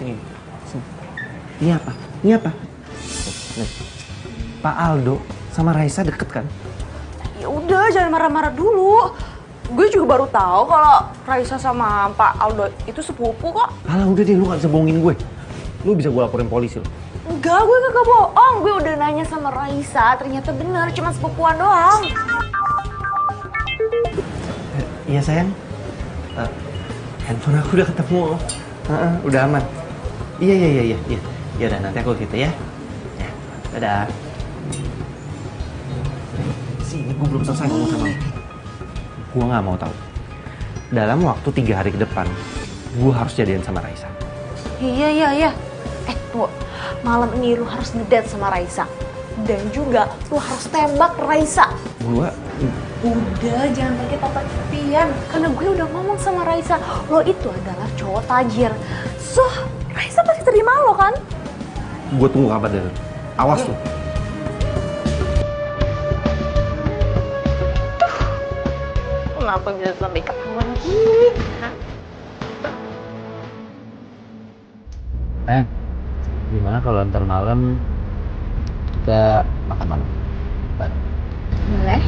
Sini. Ini apa? Ini apa? Nih. Pak Aldo sama Raisa deket kan? Ya udah, jangan marah-marah dulu. Gue juga baru tahu kalau Raisa sama Pak Aldo itu sepupu kok. Alah udah deh, lu gak bisa bohongin gue. Lu bisa gue laporin polisi lo. Enggak, gue kagak bohong. Gue udah nanya sama Raisa, ternyata bener, cuma sepupuan doang. Iya sayang. Handphone aku udah ketemu. Udah aman. Iya. Ya udah nanti aku gitu ya. Ya, dadah. Sini, gue belum selesai ngomong sama lu. Gue nggak mau tahu. Dalam waktu 3 hari ke depan, gue harus jadian sama Raisa. Iya. Tunggu. Malam ini lu harus ngedate sama Raisa. Dan juga lu harus tembak Raisa. Gue Udah, jangan pakai tata-tatian. Karena gue udah ngomong sama Raisa, lo itu adalah cowok tajir. So, Raisa pasti terima lo kan? tunggu kabar dari lu. Awas lu. Kenapa bisa sampai ketahuan gini? Gimana kalau ntar malam kita makan malam? Boleh?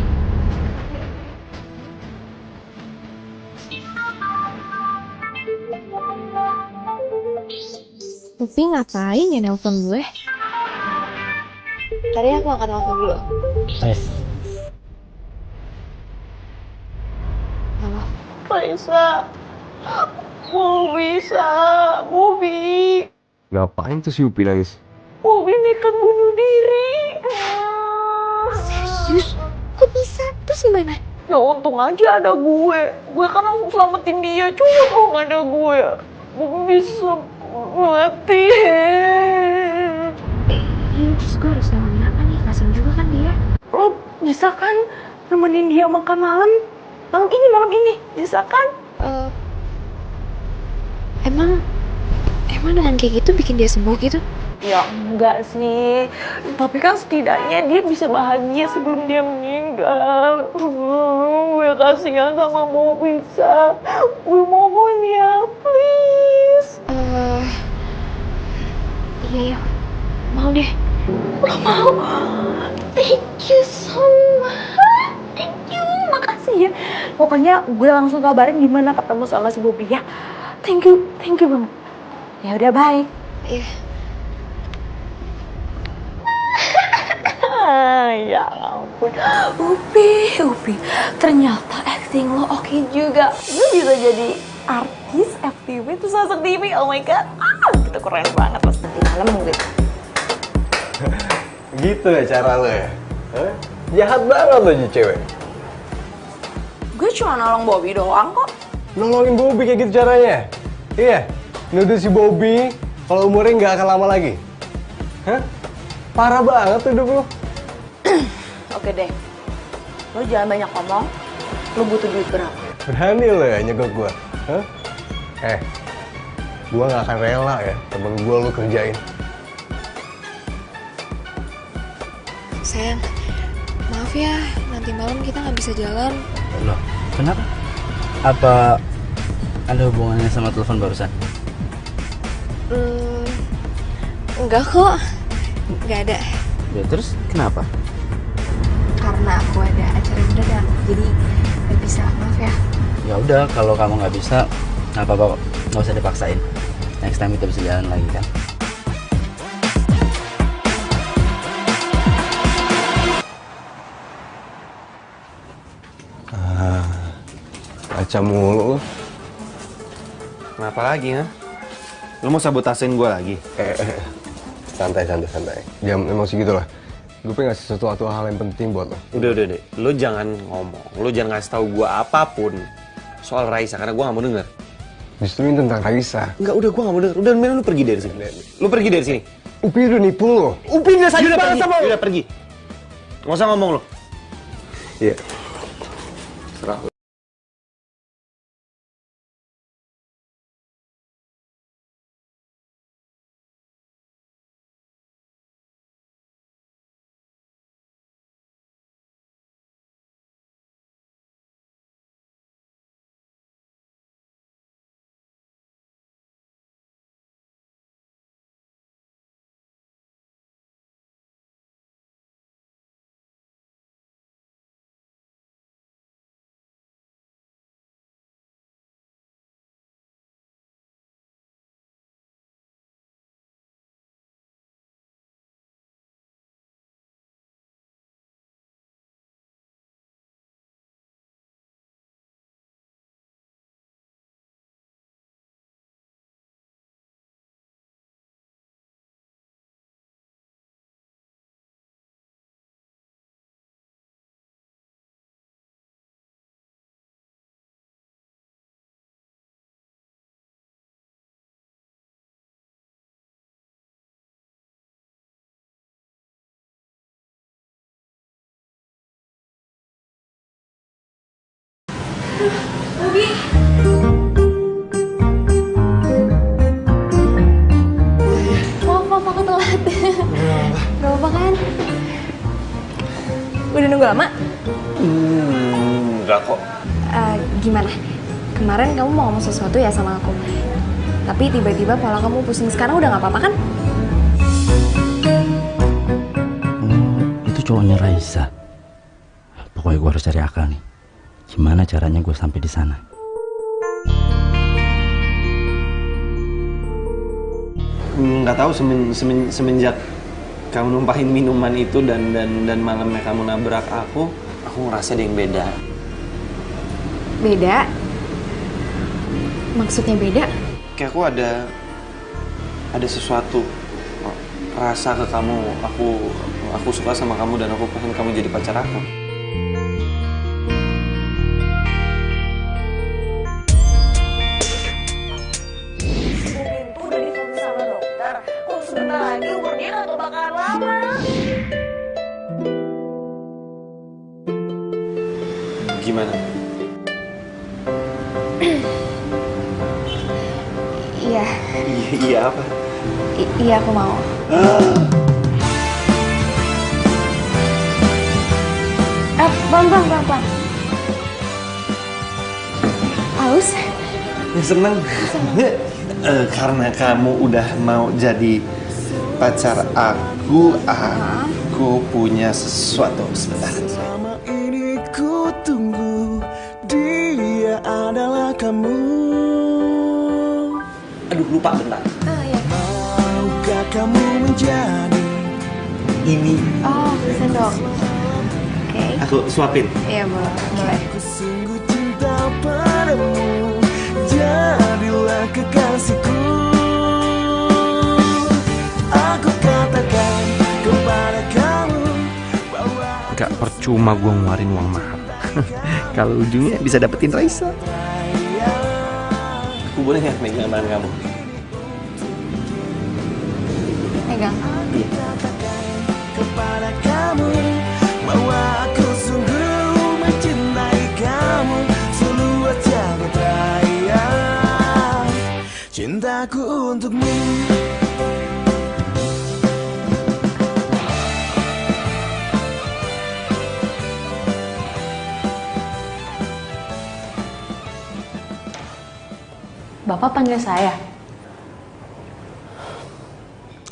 Tapi ngapain ya nelpon gue? Tadi aku angkat telepon dulu. Halo? Raisa, Bobby. Ngapain tuh si Upi nangis? Bobby nekat bunuh diri. Serius? Kok bisa? Terus gimana? Ya untung aja ada gue. Gue kan langsung selamatin dia. Cuma kalau nggak ada gue, Bobby bisa mati. Terus gue harus ngelakuin apa nih? Kasian juga kan dia. Lo bisa kan nemenin dia makan malam? Malam ini. Bisa kan? Emang dengan kayak gitu bikin dia sembuh gitu? Ya enggak sih. Tapi kan setidaknya dia bisa bahagia sebelum dia meninggal. Gue kasihan sama Bobby. Gue mohon ya, please. Iya. Mau deh. Lo mau? Thank you so much. Thank you. Makasih ya. Pokoknya gue langsung kabarin gimana ketemu sama si Bobby ya. Thank you banget. Ya udah, bye. Iya. Ya ampun. Upi. Ternyata acting lo oke juga. Lu bisa jadi artis FTV terus masuk TV. Oh my god. Itu keren banget pas nanti malam gitu. Gitu ya cara lo ya? Jahat banget lo jadi cewek. Gue cuma nolong Bobby doang kok. Nolongin Bobby kayak gitu caranya? Iya, nuduh si Bobby kalau umurnya nggak akan lama lagi. Hah? Parah banget tuh hidup lo. Oke deh. Lo jangan banyak ngomong. Lo butuh duit berapa? Berani lo ya nyegok gua? Hah? Gua nggak akan rela ya temen gua lo kerjain. Sayang, maaf ya, nanti malam kita nggak bisa jalan. Loh, kenapa? Apa ada hubungannya sama telepon barusan? Enggak kok, nggak ada. Ya terus kenapa? Karena aku ada acara mendadak, jadi nggak bisa. Maaf ya. Ya udah, kalau kamu nggak bisa, nggak apa-apa, nggak usah dipaksain. Next time kita bisa jalan lagi kan? Baca mulu lo. Kenapa lagi, ha? Lu mau sabotasin gue lagi? Santai. Jangan emosi gitu lah. Gue pengen ngasih sesuatu hal yang penting buat lo. Udah deh. Lu jangan ngomong. Lu jangan ngasih tahu gue apapun soal Raisa karena gue nggak mau denger. Justru ini tentang Raisa. Enggak, udah gue nggak mau denger. Udah, mending lu pergi dari sini. Lu pergi dari sini. Upi udah nipu lo. Upi udah sadar banget sama lu. Udah pergi. Nggak usah ngomong lu. Iya. Serah lo. Bobi. Maaf, aku telat. Gak apa kan? Udah nunggu lama? Enggak kok. Gimana? Kemarin kamu mau ngomong sesuatu ya sama aku. Tapi tiba-tiba pola kamu pusing sekarang udah gak apa-apa kan? Itu cowoknya Raisa. Pokoknya gue harus cari akal nih. Gimana caranya gue sampai di sana? Nggak tahu semenjak kamu numpahin minuman itu dan malamnya kamu nabrak aku ngerasa ada yang beda. Beda? Maksudnya beda? Kayak ada sesuatu rasa ke kamu. Aku suka sama kamu dan aku pengen kamu jadi pacar aku. Udah difokus sama dokter. Kok sebentar lagi umur dia nggak bakalan lama. Gimana? Iya. Iya apa? Iya, aku mau. Pelan. Haus? Ya seneng. Karena kamu udah mau jadi pacar aku punya sesuatu sebentar. Selama ini ku tunggu, dia adalah kamu. Aduh, lupa bentar. Iya. Maukah kamu menjadi ini? Oh, bisa dong. Oke. Aku suapin. Iya, boleh. Aku sungguh cinta padamu, jadilah kekasihku. Aku katakan kepada kamu bahwa Gak percuma gue ngeluarin uang mahal. Kalau ujungnya bisa dapetin Raisa. aku boleh nggak megang tangan kamu? Pegang. Iya. Kepada kamu bahwa aku sungguh mencintai kamu, seluas jagat raya cintaku untukmu. Bapak panggil saya.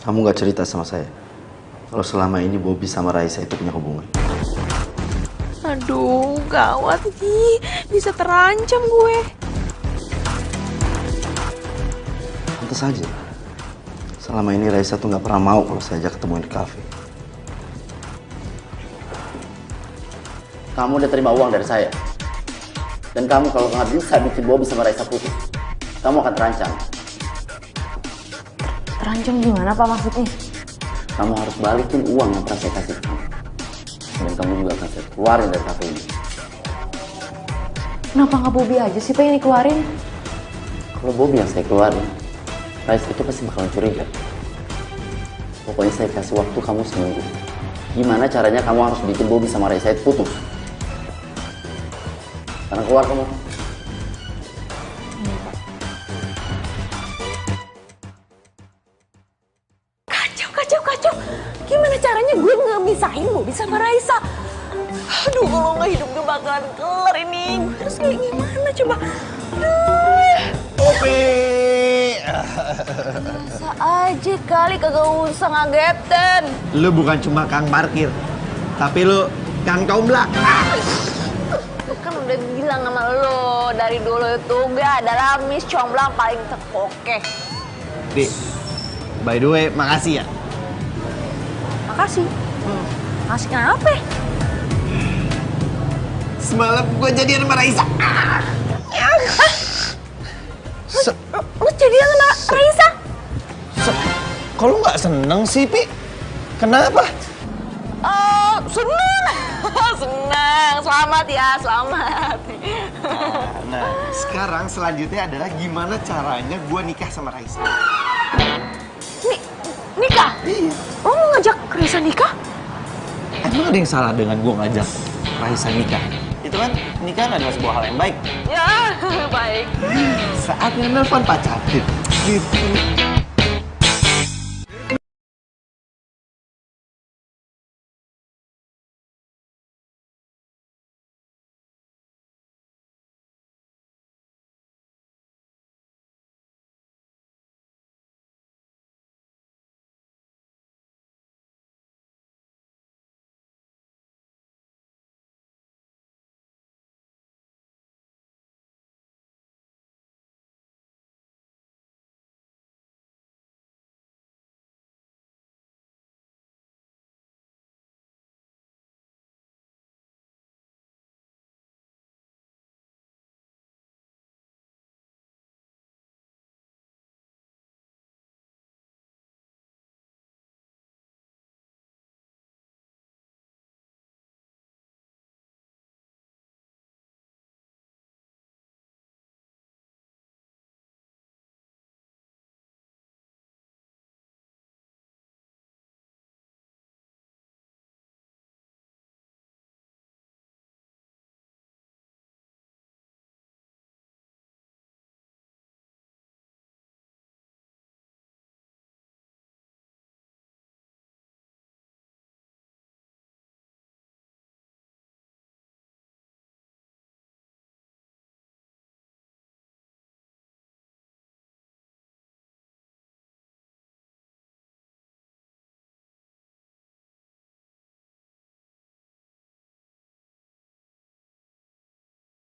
Kamu gak cerita sama saya kalau selama ini Bobby sama Raisa itu punya hubungan. Aduh, gawat nih. Bisa terancam gue. Pantes saja. Selama ini Raisa tuh gak pernah mau kalau saya ajak ketemuin di kafe. Kamu udah terima uang dari saya. Dan kamu kalau nggak bisa bikin Bobby sama Raisa putus, kamu akan terancam. Terancam gimana Pak maksudnya? Kamu harus balikin uang yang pernah saya kasih ke kamu. Dan kamu juga akan saya keluarin dari kafe ini. Kenapa nggak Bobby aja sih Pak yang dikeluarin? Kalau Bobby yang saya keluarin, Raisa itu pasti bakalan curiga. Pokoknya saya kasih waktu kamu seminggu. Gimana caranya kamu harus bikin Bobby sama Raisa itu putus? Sekarang keluar kamu. Kacau. Gimana caranya gue ngemisahin Bobby sama Raisa? Aduh, kalau nggak hidup gue bakalan kelar ini. Gue harus kayak gimana coba? Aduh. Bobby! Bisa aja kali kagak usah ngagetin. Lu bukan cuma kang parkir, tapi lu kang kaumla. Lu kan udah bilang sama lo dari dulu itu gue adalah Miss Comblang paling terkoke. Di, by the way, makasih ya. Makasih. Makasih kenapa? Semalam gue jadian sama Raisa. Lu jadian sama Raisa? Kok lu nggak seneng sih, Pi? Kenapa? Seneng. Seneng. Selamat ya, selamat. Nah, sekarang selanjutnya adalah gimana caranya gue nikah sama Raisa. Nikah? Iya. Lo mau ngajak Raisa nikah? Emang ada yang salah dengan gue ngajak Raisa nikah? Itu itu kan nikah adalah sebuah hal yang baik. Ya, baik. Saatnya nelfon pacar.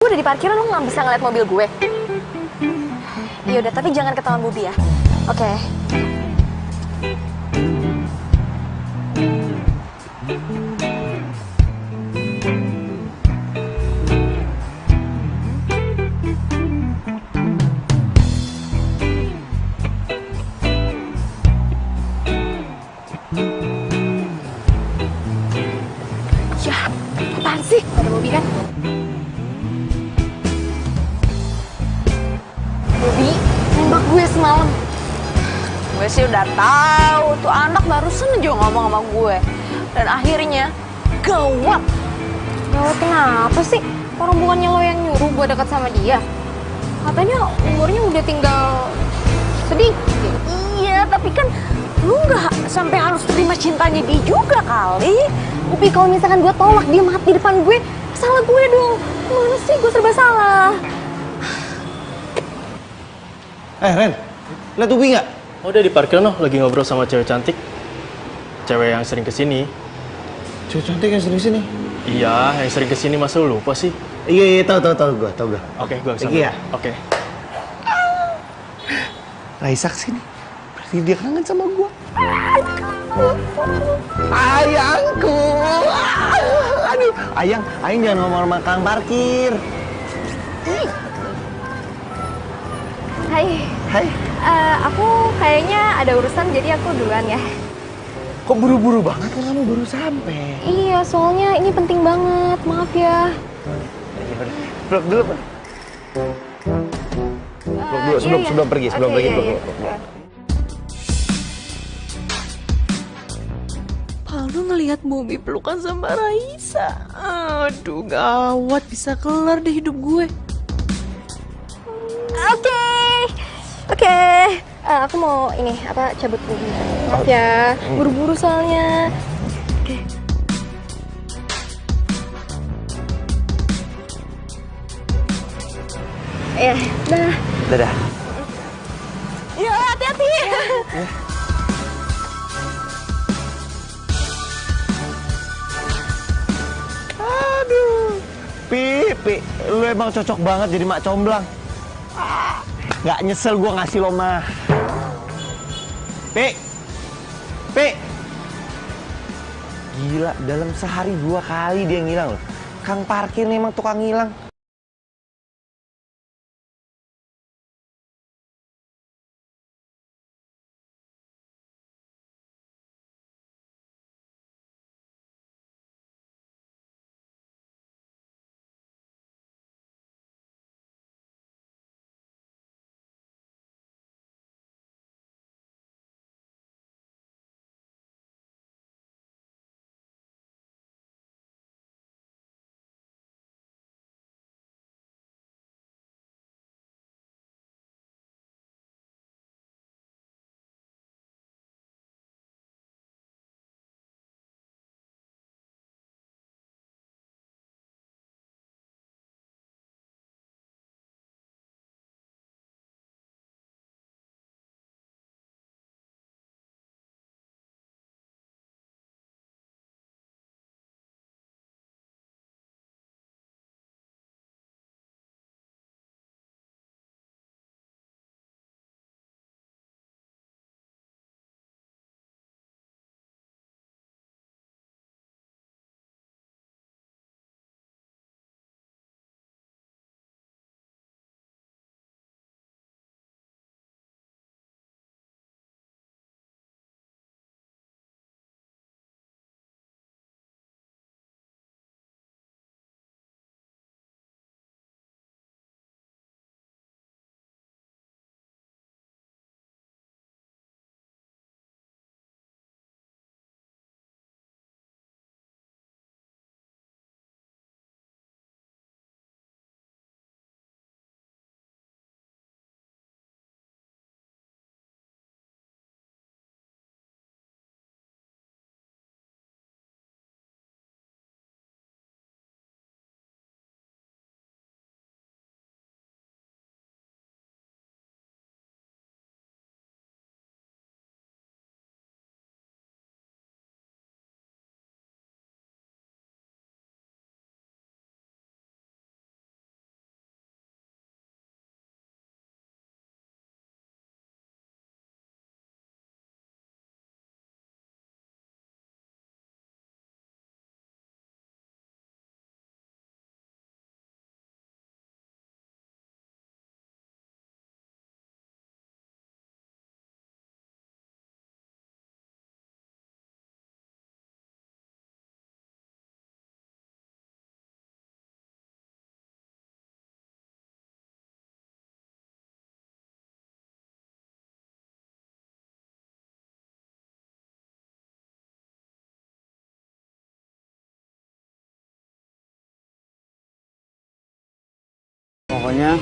Gue udah di parkiran, lo nggak bisa ngeliat mobil gue. Yaudah, tapi jangan ketahuan Bobby ya. Oke. Ya, apaan sih? Ada Bobby kan? Bobby nembak gue semalam. Gue sih udah tahu tuh anak barusan aja ngomong sama gue. Dan akhirnya gawat. Gawat kenapa sih? Orang bukannya lo yang nyuruh gue dekat sama dia. Katanya umurnya udah tinggal sedikit. Iya, tapi kan lu nggak sampai harus terima cintanya dia juga kali. Bobby, kalau misalkan gue tolak dia mati di depan gue, salah gue dong. Gimana sih? Gue serba salah. Ren, lihat Ubi nggak? Oh, udah di parkir noh, lagi ngobrol sama cewek cantik. Cewek yang sering kesini. Cewek cantik yang sering sini. Iya, yang sering kesini, masa lu lupa sih? Iya, tahu gue. Oke, gue kesana. Iya. Oke. Raisa kesini. Berarti dia kangen sama gue. Ayangku. Aduh, Ayang jangan ngomong sama kang parkir. Hai. Aku kayaknya ada urusan, jadi aku duluan ya. Kok buru-buru banget kan kamu baru sampai? Iya, soalnya ini penting banget. Maaf ya. Peluk dulu, Pak. Peluk dulu sebelum pergi, peluk. Paldo ngelihat Bobby pelukan sama Raisa. Aduh, gawat, bisa kelar deh hidup gue. Oke. Aku mau cabut dulu. Maaf ya, buru-buru soalnya. Oke. Ya, dah. Dadah. Ya, hati-hati. Aduh. Pi, lu emang cocok banget jadi mak comblang. Nggak nyesel gua ngasih lo mah. Pi. Gila, dalam sehari 2 kali dia ngilang loh. Kang parkir nih emang tukang ngilang. Pokoknya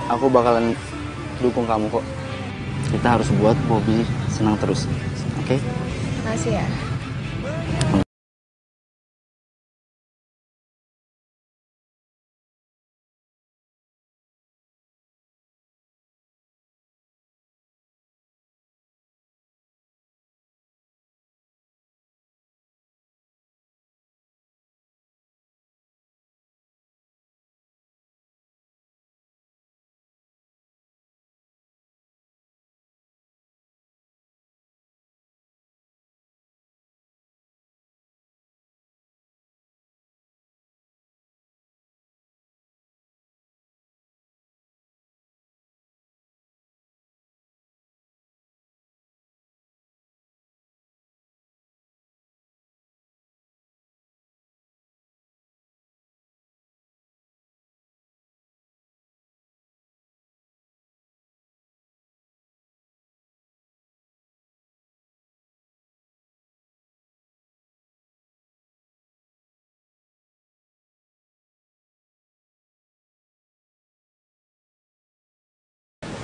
aku bakalan dukung kamu kok. Kita harus buat Bobby senang terus, oke? Makasih ya.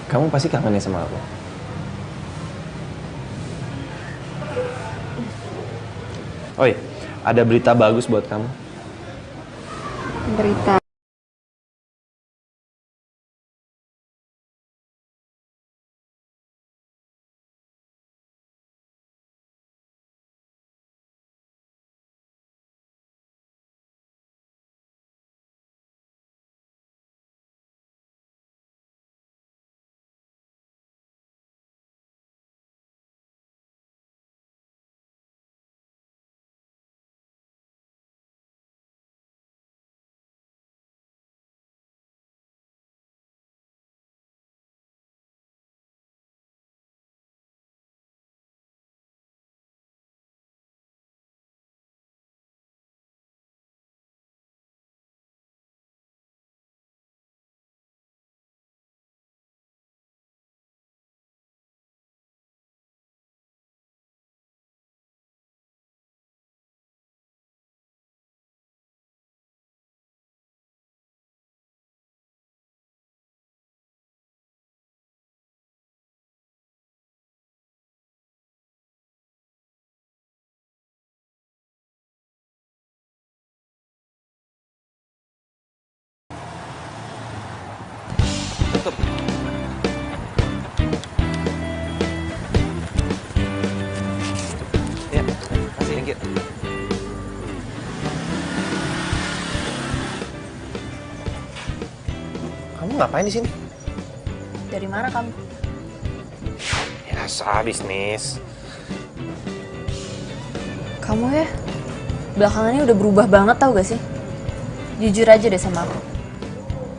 Kamu pasti kangen ya sama aku. Oi, ada berita bagus buat kamu. Berita. Tutup. Ya, kasih Enggit. Kamu ngapain di sini? Dari mana kamu? Biasa bisnis. Kamu ya, belakangan ini udah berubah banget tau gak sih? Jujur aja deh sama aku.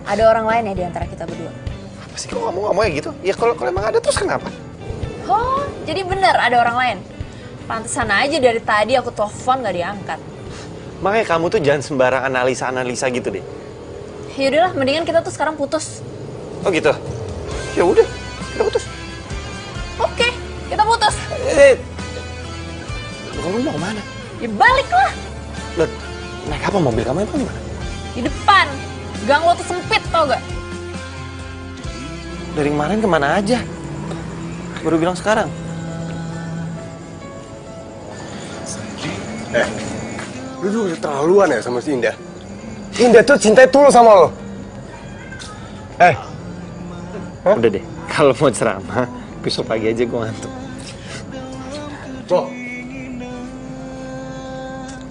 Ada orang lain ya di antara kita berdua. Apa sih kok kamu ngomongnya gitu? Ya kalau emang ada terus kenapa? Oh, jadi bener ada orang lain? Pantesan aja dari tadi aku telepon gak diangkat. Makanya kamu tuh jangan sembarang analisa gitu deh. Yaudahlah, mendingan kita tuh sekarang putus. Oh gitu? Ya udah, kita putus. Oke, kita putus. Kamu mau kemana? Ya balik lah. Loh, naik apa mobil kamu emang gimana? Di depan. Gang lo tuh sempit tau gak? Dari kemarin kemana aja? Baru bilang sekarang. Lu juga keterlaluan ya sama si Indah. Indah tuh cinta tulus sama lo. Udah deh, kalau mau ceramah, besok pagi aja gue ngantuk. Bro,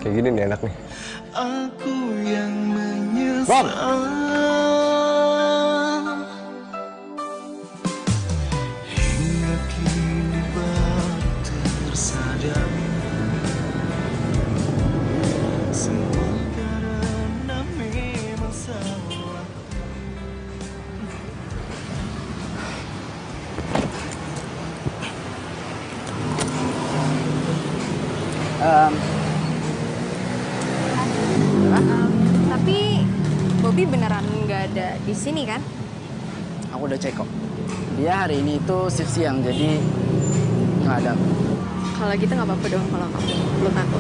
kayak gini nih enak nih. Bang! Tapi Bobby beneran nggak ada di sini kan? Aku udah cek kok. Dia hari ini tuh shift siang, jadi nggak ada. Kalau gitu nggak apa-apa dong kalau kamu belum aku.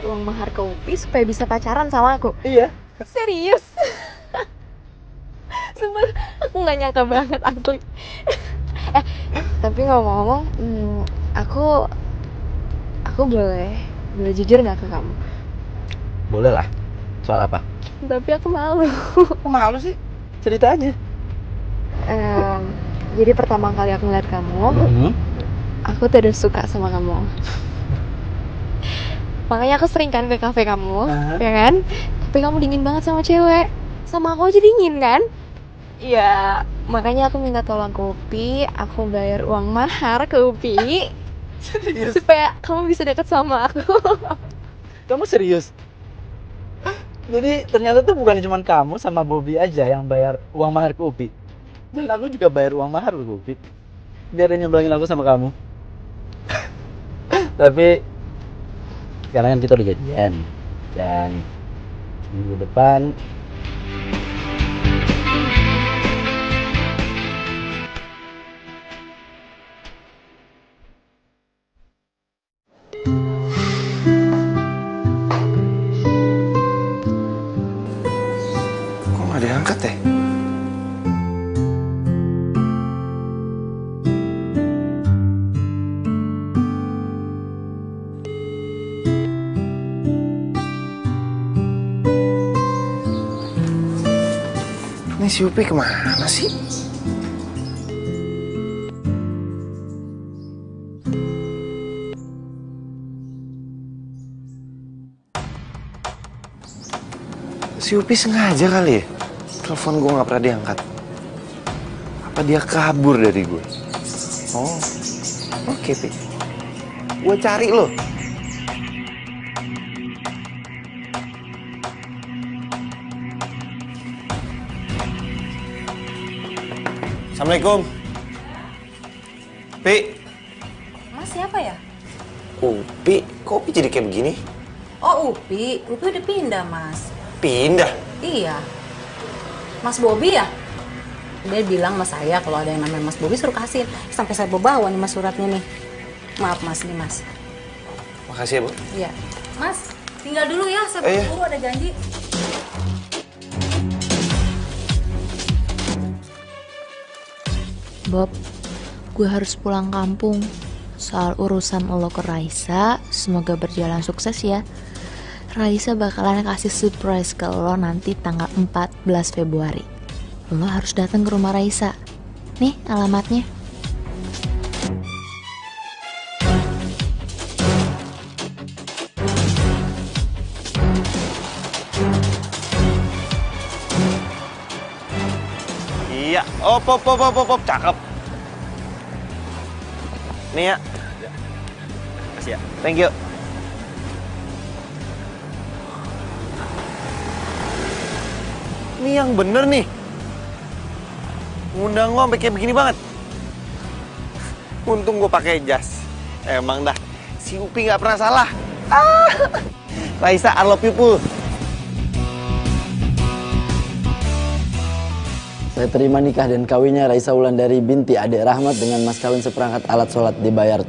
uang mahar ke Upi supaya bisa pacaran sama aku. Iya. Serius? Sumpah, aku nggak nyangka banget asli. Eh, tapi ngomong-ngomong, aku boleh jujur nggak ke kamu? Boleh lah. Soal apa? Tapi aku malu. Kok malu sih? Cerita aja. Jadi pertama kali aku ngeliat kamu, aku tuh udah suka sama kamu. Makanya aku sering kan ke kafe kamu, ya kan? Tapi kamu dingin banget sama cewek. Sama aku aja dingin kan? Ya, makanya aku minta tolong ke Upi, aku bayar uang mahar ke Upi. Serius? Supaya kamu bisa deket sama aku. Kamu serius? Jadi ternyata tuh bukan cuma kamu sama Bobby aja yang bayar uang mahar ke Upi. Dan aku juga bayar uang mahar ke Upi. Biar dia nyeblangin aku sama kamu. Tapi sekarang kan kita udah jadian. Dan minggu depan Kok nggak diangkat ya? Ini si Upi kemana sih? Si Upi sengaja kali ya? Telepon gue nggak pernah diangkat. Apa dia kabur dari gue? Oh, oke, Pi. Gue cari lo. Assalamualaikum. Pi. Mas siapa ya? Upi, kok Upi jadi kayak begini? Oh Upi udah pindah mas. Pindah? Iya. Mas Bobby ya? Dia bilang sama saya kalau ada yang namanya Mas Bobby suruh kasih. Sampai saya bawa nih mas suratnya nih. Maaf mas, nih mas. Makasih ya, Bu. Iya. Mas, tinggal dulu ya, saya buru-buru ada janji. Bob, gue harus pulang kampung. Soal urusan lo ke Raisa, semoga berjalan sukses ya. Raisa bakalan kasih surprise ke lo nanti tanggal 14 Februari. Lo harus datang ke rumah Raisa. Nih alamatnya. Iya, op, cakep. Nih ya. Kasih ya. Thank you. Ini yang bener nih. Ngundang gua sampai kayak begini banget. Untung gua pakai jas. Emang dah, si Upi nggak pernah salah. Raisa, I love you, Pul. Saya terima nikah dan kawinnya Raisa Wulandari binti Ade Rahmat dengan mas kawin seperangkat alat sholat dibayar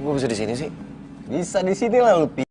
Gue bisa di sini sih? Bisa di sini lah lu, Pi.